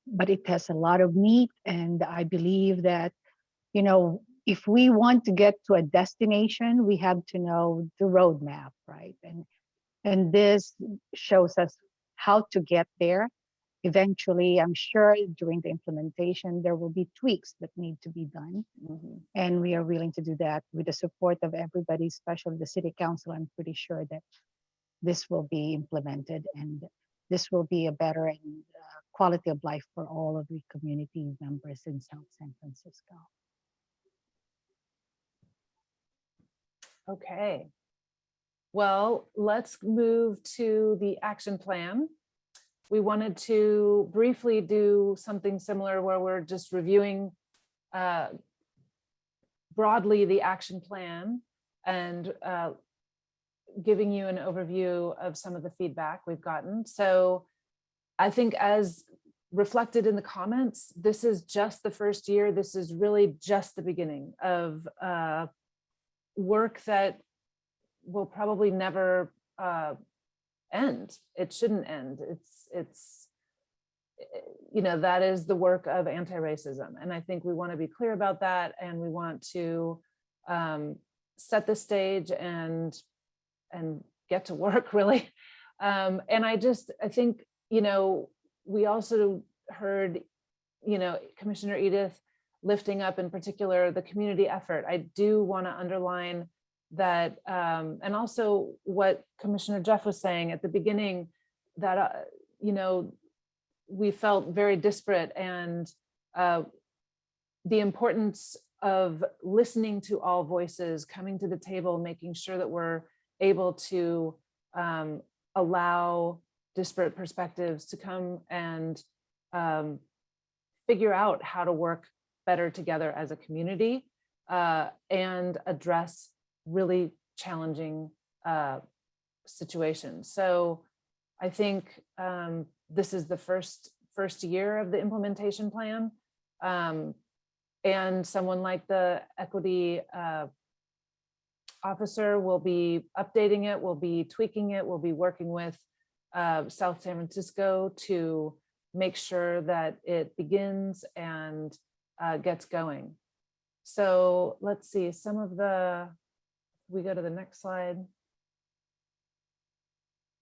but it has a lot of meat. And I believe that, if we want to get to a destination, we have to know the roadmap, right? And this shows us how to get there. Eventually, I'm sure during the implementation, there will be tweaks that need to be done. And we are willing to do that with the support of everybody, especially the city council. I'm pretty sure that this will be implemented and this will be a better and quality of life for all of the community members in South San Francisco. Okay. Well, let's move to the action plan. We wanted to briefly do something similar where we're just reviewing broadly the action plan and giving you an overview of some of the feedback we've gotten. So I think, as reflected in the comments, this is just the first year. This is really just the beginning of work that will probably never end. It shouldn't end. It's that is the work of anti-racism. And I think we want to be clear about that. And we want to set the stage and get to work really. And I think, we also heard, Commissioner Edith lifting up in particular the community effort. I do want to underline that, and also what Commissioner Jeff was saying at the beginning, that, we felt very disparate, and the importance of listening to all voices, coming to the table, making sure that we're able to allow disparate perspectives to come and figure out how to work better together as a community and address really challenging situations. So I think this is the first year of the implementation plan. And someone like the equity officer will be updating it, will be tweaking it, will be working with South San Francisco to make sure that it begins and gets going. So let's see, we go to the next slide.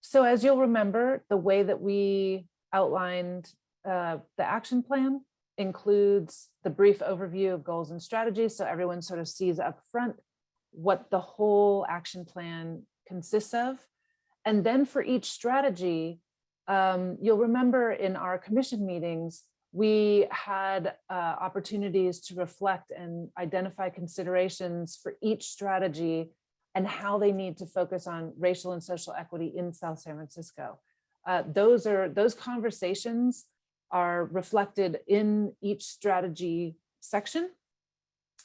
So as you'll remember, the way that we outlined the action plan includes the brief overview of goals and strategies, so everyone sort of sees up front what the whole action plan consists of. And then for each strategy, you'll remember in our commission meetings, we had opportunities to reflect and identify considerations for each strategy and how they need to focus on racial and social equity in South San Francisco. Those conversations are reflected in each strategy section.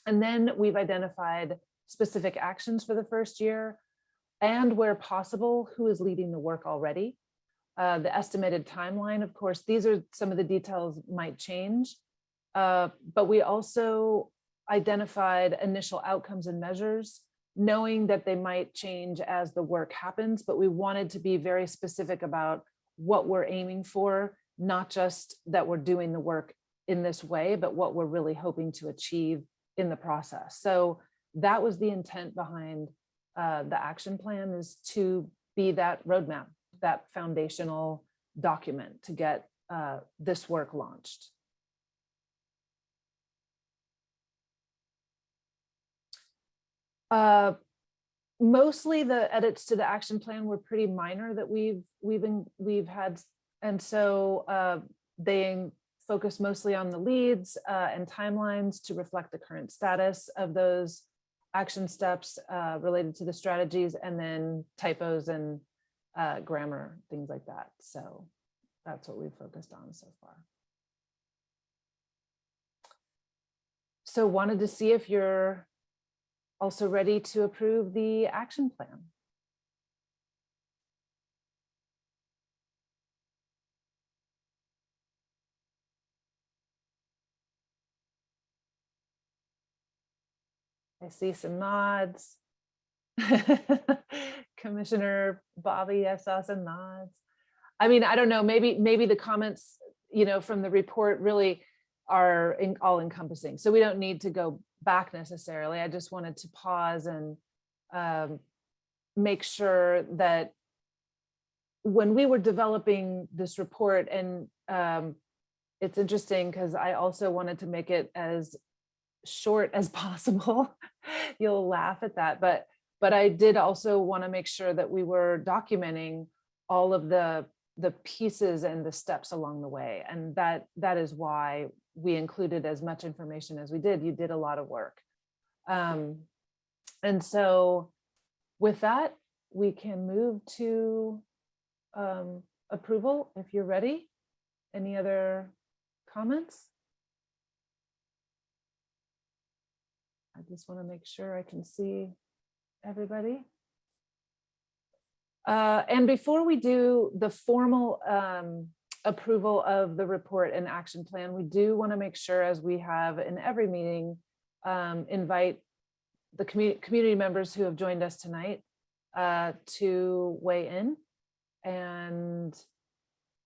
And then we've identified specific actions for the first year, and where possible, who is leading the work already. The estimated timeline, of course, these are some of the details might change, but we also identified initial outcomes and measures, knowing that they might change as the work happens, but we wanted to be very specific about what we're aiming for, not just that we're doing the work in this way, but what we're really hoping to achieve in the process. So that was the intent behind the action plan, is to be that roadmap, that foundational document to get this work launched. Mostly the edits to the action plan were pretty minor that we've had, and so they focus mostly on the leads and timelines to reflect the current status of those action steps related to the strategies, and then typos and grammar, things like that. So that's what we've focused on so far. So wanted to see if you're also ready to approve the action plan. I see some nods. Commissioner Bobby, I saw some nods. I mean, I don't know, maybe the comments, from the report really are all encompassing. So we don't need to go back necessarily. I just wanted to pause and make sure that when we were developing this report, and it's interesting because I also wanted to make it as short as possible. You'll laugh at that, but I did also want to make sure that we were documenting all of the pieces and the steps along the way, and that is why we included as much information as we did. You did a lot of work, and so with that, we can move to approval if you're ready. Any other comments? I just want to make sure I can see everybody. And before we do the formal approval of the report and action plan, we do want to make sure, as we have in every meeting, invite the community members who have joined us tonight to weigh in. And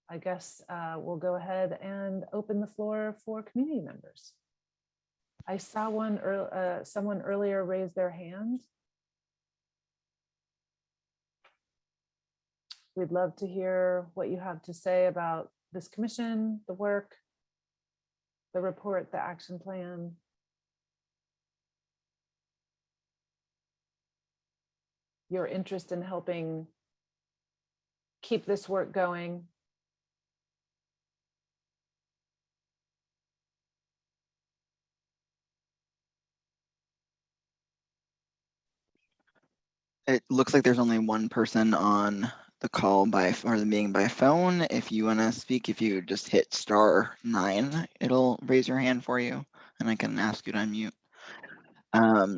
I guess we'll go ahead and open the floor for community members. I saw someone earlier raise their hand. We'd love to hear what you have to say about this commission, the work, the report, the action plan. Your interest in helping keep this work going. It looks like there's only one person on the call or the meeting by phone. If you want to speak, if you just hit *9, it'll raise your hand for you and I can ask you to unmute.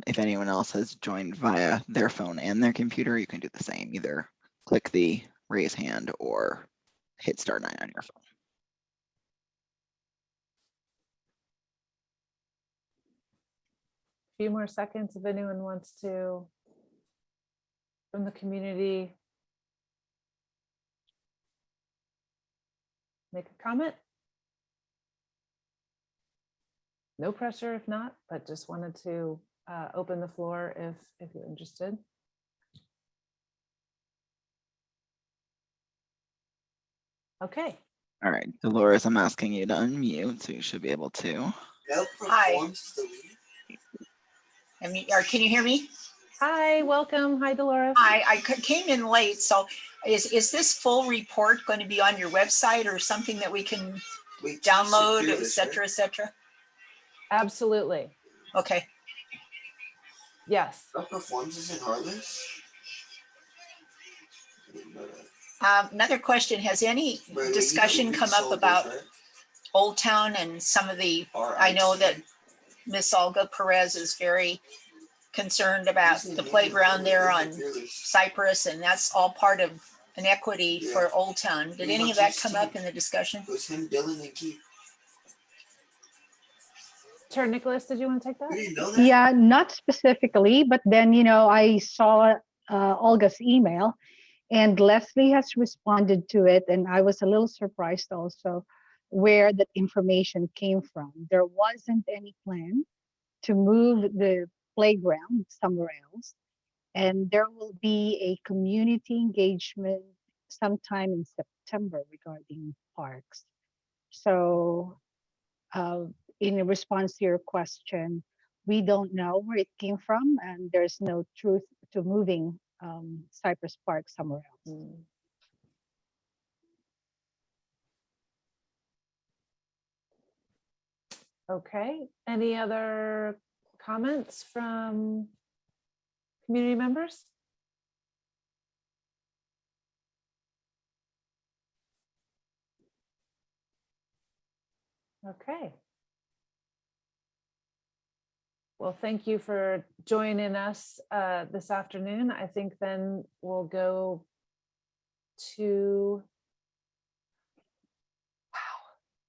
If anyone else has joined via their phone and their computer, you can do the same. Either click the raise hand or hit *9 on your phone. Few more seconds if anyone wants to, from the community, make a comment. No pressure if not, but just wanted to open the floor if you're interested. Okay. All right, Dolores, I'm asking you to unmute, so you should be able to. Hi. Can you hear me? Hi, welcome. Hi, Dolores. Hi, I came in late. So is this full report going to be on your website or something that we can download, et cetera, et cetera? Absolutely. Okay. Yes. Performances in Harless? Another question, has any discussion come up about Old Town and some of the, I know that Miss Olga Perez is very concerned about the playground there on Cypress, and that's all part of Inequity for Old Town. Did any of that come up in the discussion? It was him, Dylan, and Keith. Sure, Nicholas, did you want to take that? You didn't know that? Yeah, not specifically, but then, I saw Olga's email and Leslie has responded to it. And I was a little surprised also where that information came from. There wasn't any plan to move the playground somewhere else. And there will be a community engagement sometime in September regarding parks. So in response to your question, we don't know where it came from, and there's no truth to moving Cypress Park somewhere else. Okay, any other comments from community members? Okay. Well, thank you for joining us this afternoon. I think then we'll go to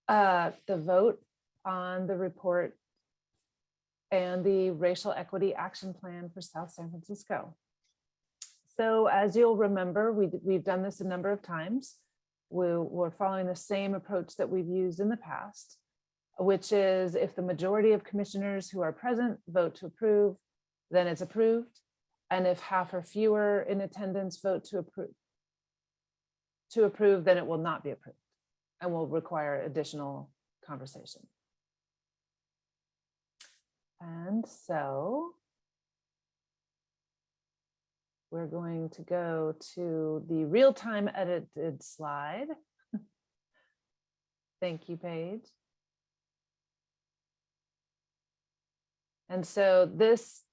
the vote on the report and the Racial Equity Action Plan for South San Francisco. So as you'll remember, we've done this a number of times. We're following the same approach that we've used in the past, which is if the majority of commissioners who are present vote to approve, then it's approved. And if half or fewer in attendance vote to approve, then it will not be approved and will require additional conversation. And so we're going to go to the real-time edited slide. Thank you, Paige. And so this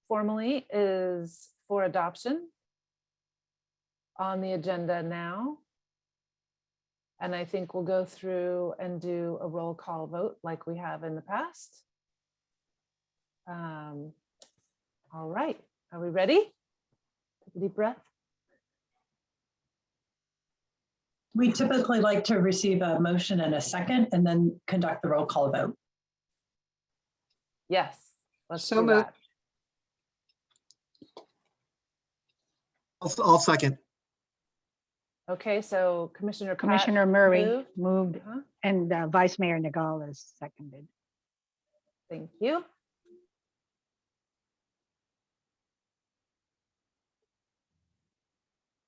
formally is for adoption on the agenda now. And I think we'll go through and do a roll call vote like we have in the past. All right, are we ready? Take a deep breath. We typically like to receive a motion and a second and then conduct the roll call vote. Yes, let's So do moved. that. I'll second. Okay, so Commissioner Commissioner Murray moved. moved and Vice Mayor Nagales seconded. Thank you.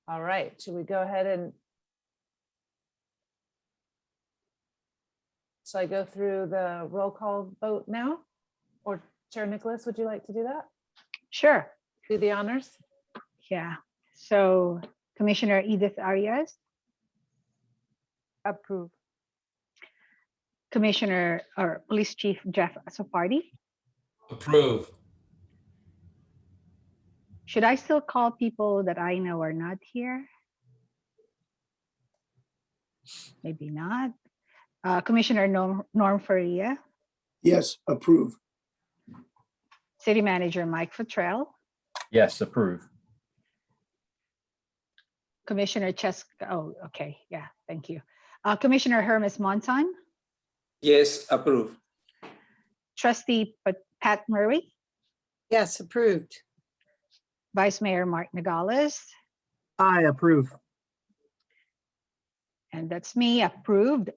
All right, should we go ahead and shall I go through the roll call vote now? Or Chair Nicholas, would you like to do that? Sure. Do the honors? Yeah. So Commissioner Edith Arias, Approve. Commissioner or Police Chief Jeff Safardi. Approve. Should I still call people that I know are not here? Maybe not. Commissioner Norm Faria, Yes, approve. City Manager Mike Futrell, Yes, approve. Commissioner Cheska. Oh, okay. Yeah, thank you. Commissioner Hermes Monson, Yes, approve. Trustee Pat Murray, Yes, approved. Vice Mayor Mark Nogales, I approve. and that's me, approved.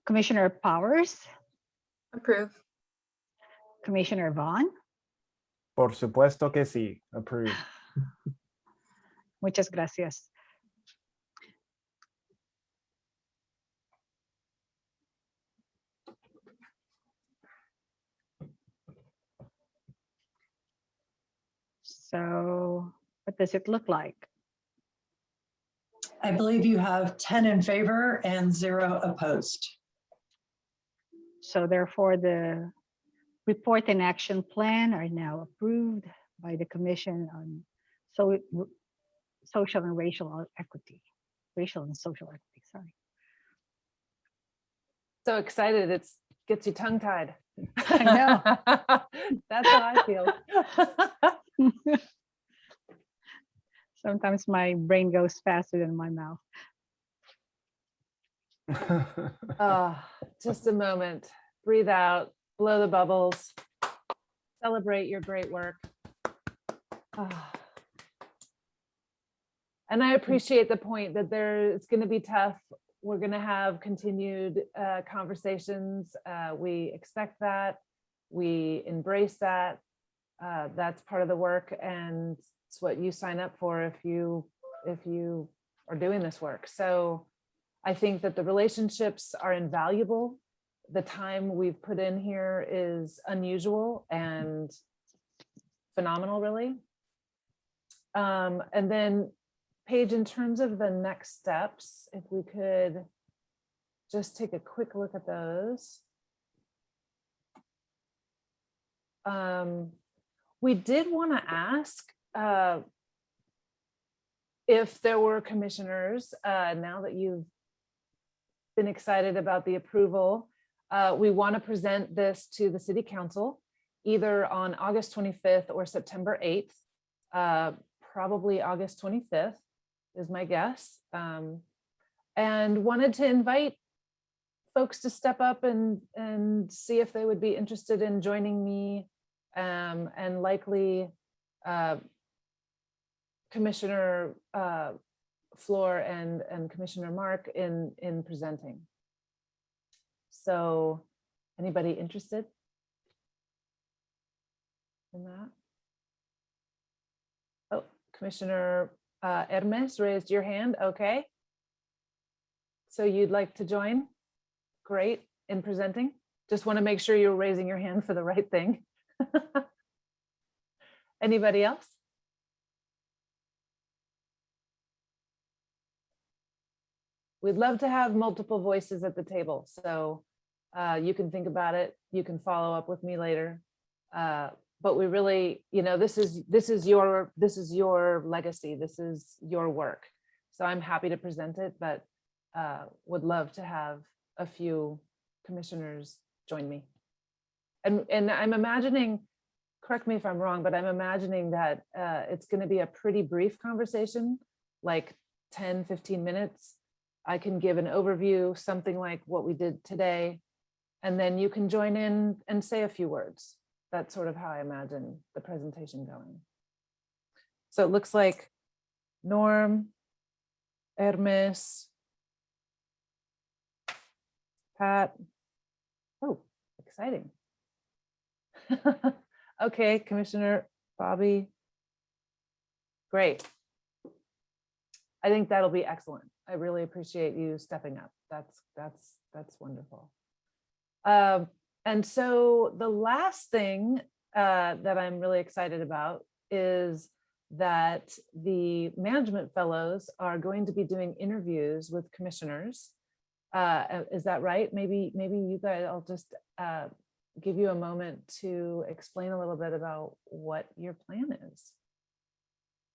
Commissioner Powers, Approve. Commissioner Vaughn, Por supuesto que sí. Approve. muchas gracias. So what does it look like? I believe you have 10 in favor and 0 opposed. So therefore, the report and action plan are now approved by the Commission on Social and Racial Equity. Racial and Social Equity, sorry. So excited, it's gets you tongue-tied. I know. That's how I feel. Sometimes my brain goes faster than my mouth. Just a moment. Breathe out, blow the bubbles, celebrate your great work. And I appreciate the point that it's going to be tough. We're going to have continued conversations. We expect that. We embrace that. That's part of the work, and it's what you sign up for if you are doing this work. So I think that the relationships are invaluable. The time we've put in here is unusual and phenomenal, really. And then Paige, in terms of the next steps, if we could just take a quick look at those. We did want to ask if there were commissioners, now that you've been excited about the approval, we want to present this to the City Council either on August 25th or September 8th, probably August 25th is my guess, and wanted to invite folks to step up and see if they would be interested in joining me, and likely Commissioner Floor and Commissioner Mark in presenting. So anybody interested in that? Oh, Commissioner Hermes raised your hand. Okay. So you'd like to join? Great. In presenting? Just want to make sure you're raising your hand for the right thing. Anybody else? We'd love to have multiple voices at the table. So you can think about it. You can follow up with me later. But we really, this is your legacy. This is your work. So I'm happy to present it, but would love to have a few commissioners join me. And I'm imagining, correct me if I'm wrong, but I'm imagining that it's going to be a pretty brief conversation, like 10, 15 minutes. I can give an overview, something like what we did today, and then you can join in and say a few words. That's sort of how I imagine the presentation going. So it looks like Norm, Hermes, Pat. Oh, exciting. Okay, Commissioner Bobby. Great. I think that'll be excellent. I really appreciate you stepping up. That's wonderful. And so the last thing that I'm really excited about is that the management fellows are going to be doing interviews with commissioners. Is that right? Maybe you guys, I'll just give you a moment to explain a little bit about what your plan is.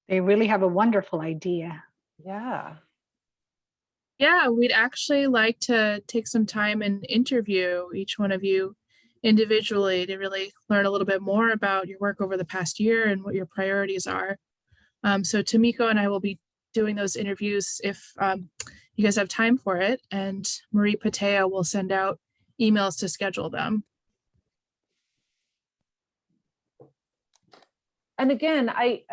They really have a wonderful idea. Yeah. Yeah, we'd actually like to take some time and interview each one of you individually to really learn a little bit more about your work over the past year and what your priorities are. So Tomiko and I will be doing those interviews if you guys have time for it, and Marie Patea will send out emails to schedule them. And again, I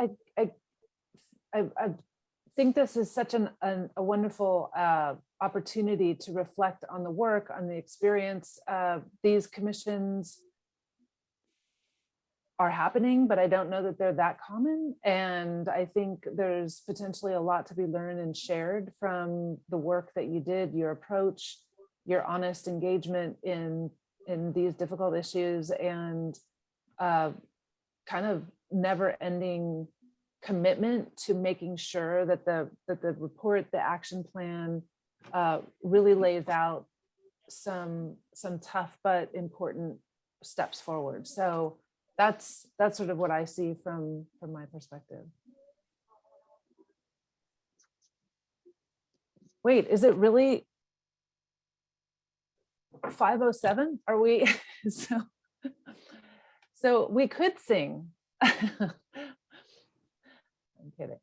think this is such a wonderful opportunity to reflect on the work, on the experience. These commissions are happening, but I don't know that they're that common. And I think there's potentially a lot to be learned and shared from the work that you did, your approach, your honest engagement in these difficult issues, and kind of never-ending commitment to making sure that the report, the action plan, really lays out some tough but important steps forward. So that's sort of what I see from my perspective. Wait, is it really 5:07? Are we so we could sing. I'm kidding.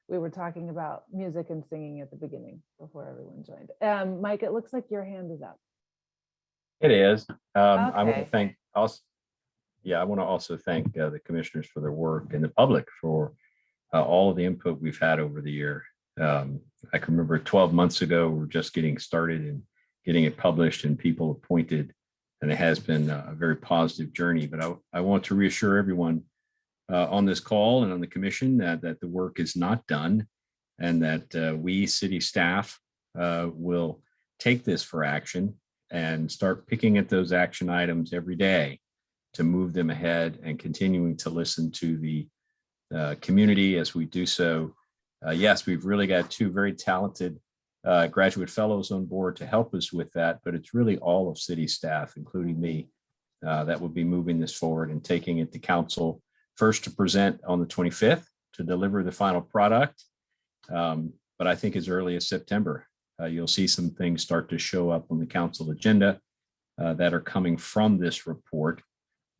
We were talking about music and singing at the beginning before everyone joined. Mike, it looks like your hand is up. It is. I want to Okay. thank also. Yeah, I want to also thank the commissioners for their work and the public for all of the input we've had over the year. I can remember 12 months ago, we were just getting started and getting it published and people appointed, and it has been a very positive journey. But I want to reassure everyone on this call and on the commission that the work is not done, and that we city staff will take this for action and start picking at those action items every day to move them ahead, and continuing to listen to the community as we do so. Yes, we've really got two very talented graduate fellows on board to help us with that, but it's really all of city staff, including me, that will be moving this forward and taking it to council, first to present on the 25th to deliver the final product. But I think as early as September, you'll see some things start to show up on the council agenda that are coming from this report.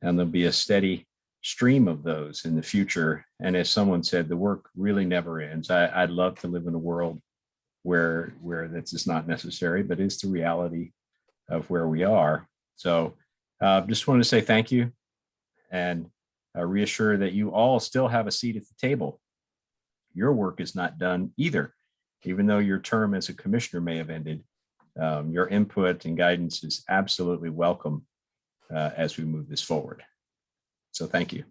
And there'll be a steady stream of those in the future. And as someone said, the work really never ends. I'd love to live in a world where this is not necessary, but it's the reality of where we are. So just want to say thank you, and reassure that you all still have a seat at the table. Your work is not done either. Even though your term as a commissioner may have ended, your input and guidance is absolutely welcome as we move this forward. So thank you.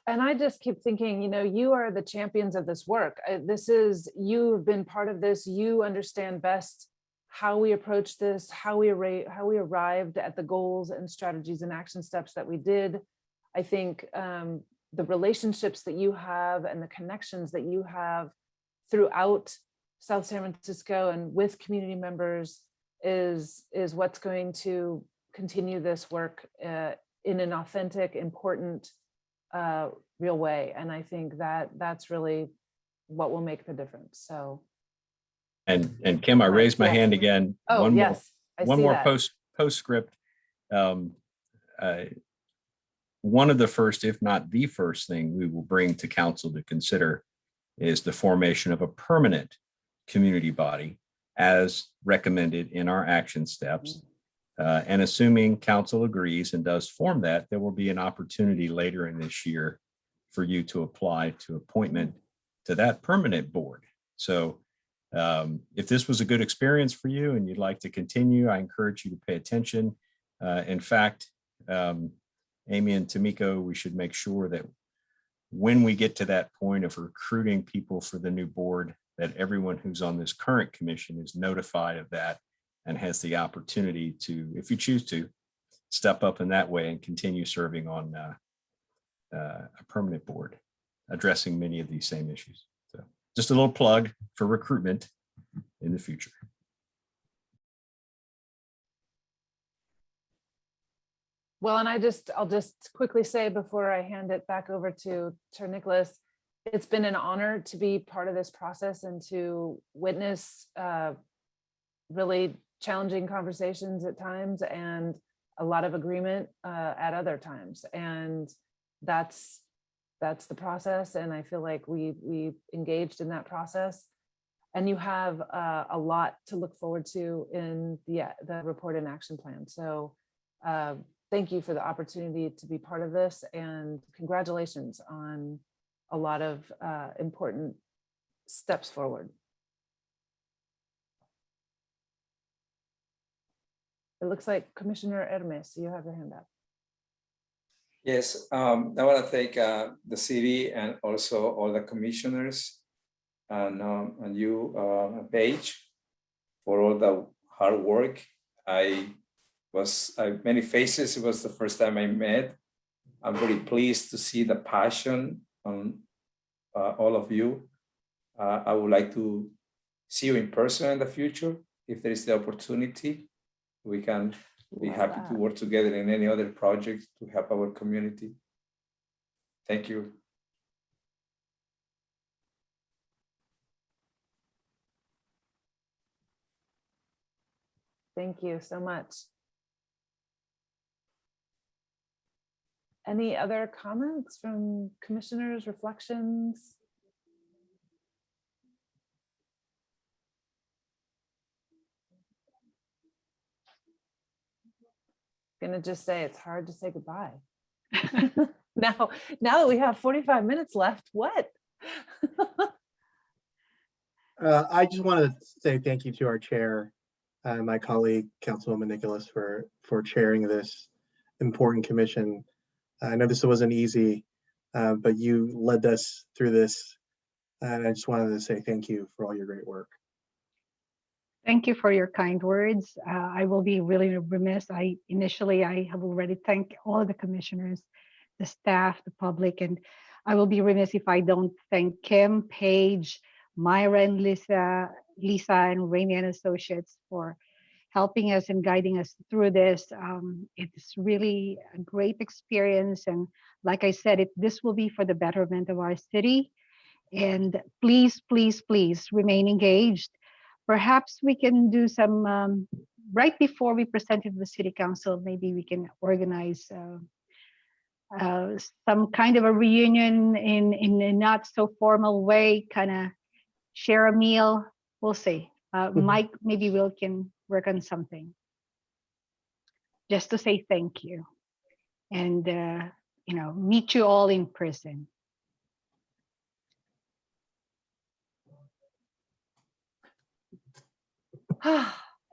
And I just keep thinking, you are the champions of this work. You've been part of this. You understand best how we approach this, how we arrived at the goals and strategies and action steps that we did. I think the relationships that you have and the connections that you have throughout South San Francisco and with community members is what's going to continue this work in an authentic, important, real way. And I think that's really what will make the difference. So. And Kim, I raised my hand again. Oh, yes. One more postscript. One of the first, if not the first thing we will bring to council to consider is the formation of a permanent community body as recommended in our action steps. And assuming council agrees and does form that, there will be an opportunity later in this year for you to apply to appointment to that permanent board. So If this was a good experience for you and you'd like to continue, I encourage you to pay attention. In fact, Amy and Tamiko, we should make sure that when we get to that point of recruiting people for the new board, that everyone who's on this current commission is notified of that and has the opportunity to, if you choose to, step up in that way and continue serving on a permanent board, addressing many of these same issues. So just a little plug for recruitment in the future. Well, and I'll just quickly say before I hand it back over to Chair Nicholas, it's been an honor to be part of this process and to witness really challenging conversations at times and a lot of agreement at other times. And that's the process. And I feel like we engaged in that process. And you have a lot to look forward to in the report and action plan. So thank you for the opportunity to be part of this, and congratulations on a lot of important steps forward. It looks like Commissioner Hermes, you have your hand up. Yes, I want to thank the city and also all the commissioners and you, Paige, for all the hard work. Many faces. It was the first time I met. I'm very pleased to see the passion on all of you. I would like to see you in person in the future. If there is the opportunity, we can be happy to work together in any other project to help our community. Thank you. Thank you so much. Any other comments from commissioners, reflections? Gonna just say it's hard to say goodbye. now that we have 45 minutes left, what? I just want to say thank you to our chair, my colleague, Councilwoman Nicholas, for chairing this important commission. I know this wasn't easy, but you led us through this. And I just wanted to say thank you for all your great work. Thank you for your kind words. I will be really remiss. I have already thanked all of the commissioners, the staff, the public, and I will be remiss if I don't thank Kim, Paige, Myra, and Lisa, and Raimi and Associates for helping us and guiding us through this. It's really a great experience. And like I said, this will be for the betterment of our city. And please, please, please remain engaged. Perhaps we can do some, right before we present it to the City Council, maybe we can organize some kind of a reunion in a not so formal way, kind of share a meal. We'll see. Mike, maybe we can work on something just to say thank you and meet you all in person.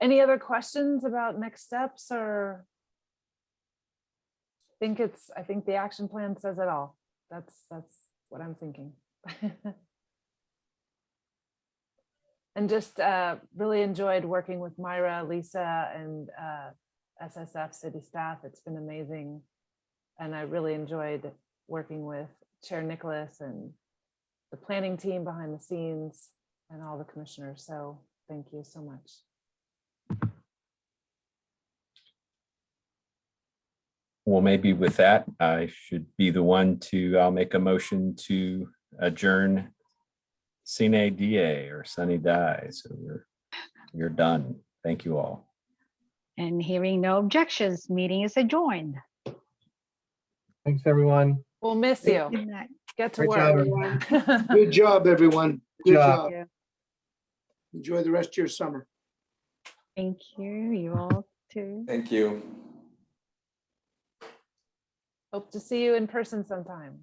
Any other questions about next steps? Or I think the action plan says it all. That's what I'm thinking. And just really enjoyed working with Myra, Lisa, and SSF city staff. It's been amazing. And I really enjoyed working with Chair Nicholas and the planning team behind the scenes and all the commissioners. So thank you so much. Well, maybe with that, I should be the one I'll make a motion to adjourn Sine Die or Sunny Die. So we're done. Thank you all. And hearing no objections, meeting is adjourned. Thanks, everyone. We'll miss you. Good night. Get to Great work. job, everyone. Good job, everyone. Good job. job. Enjoy the rest of your summer. Thank you. You all too. Thank you. Hope to see you in person sometime.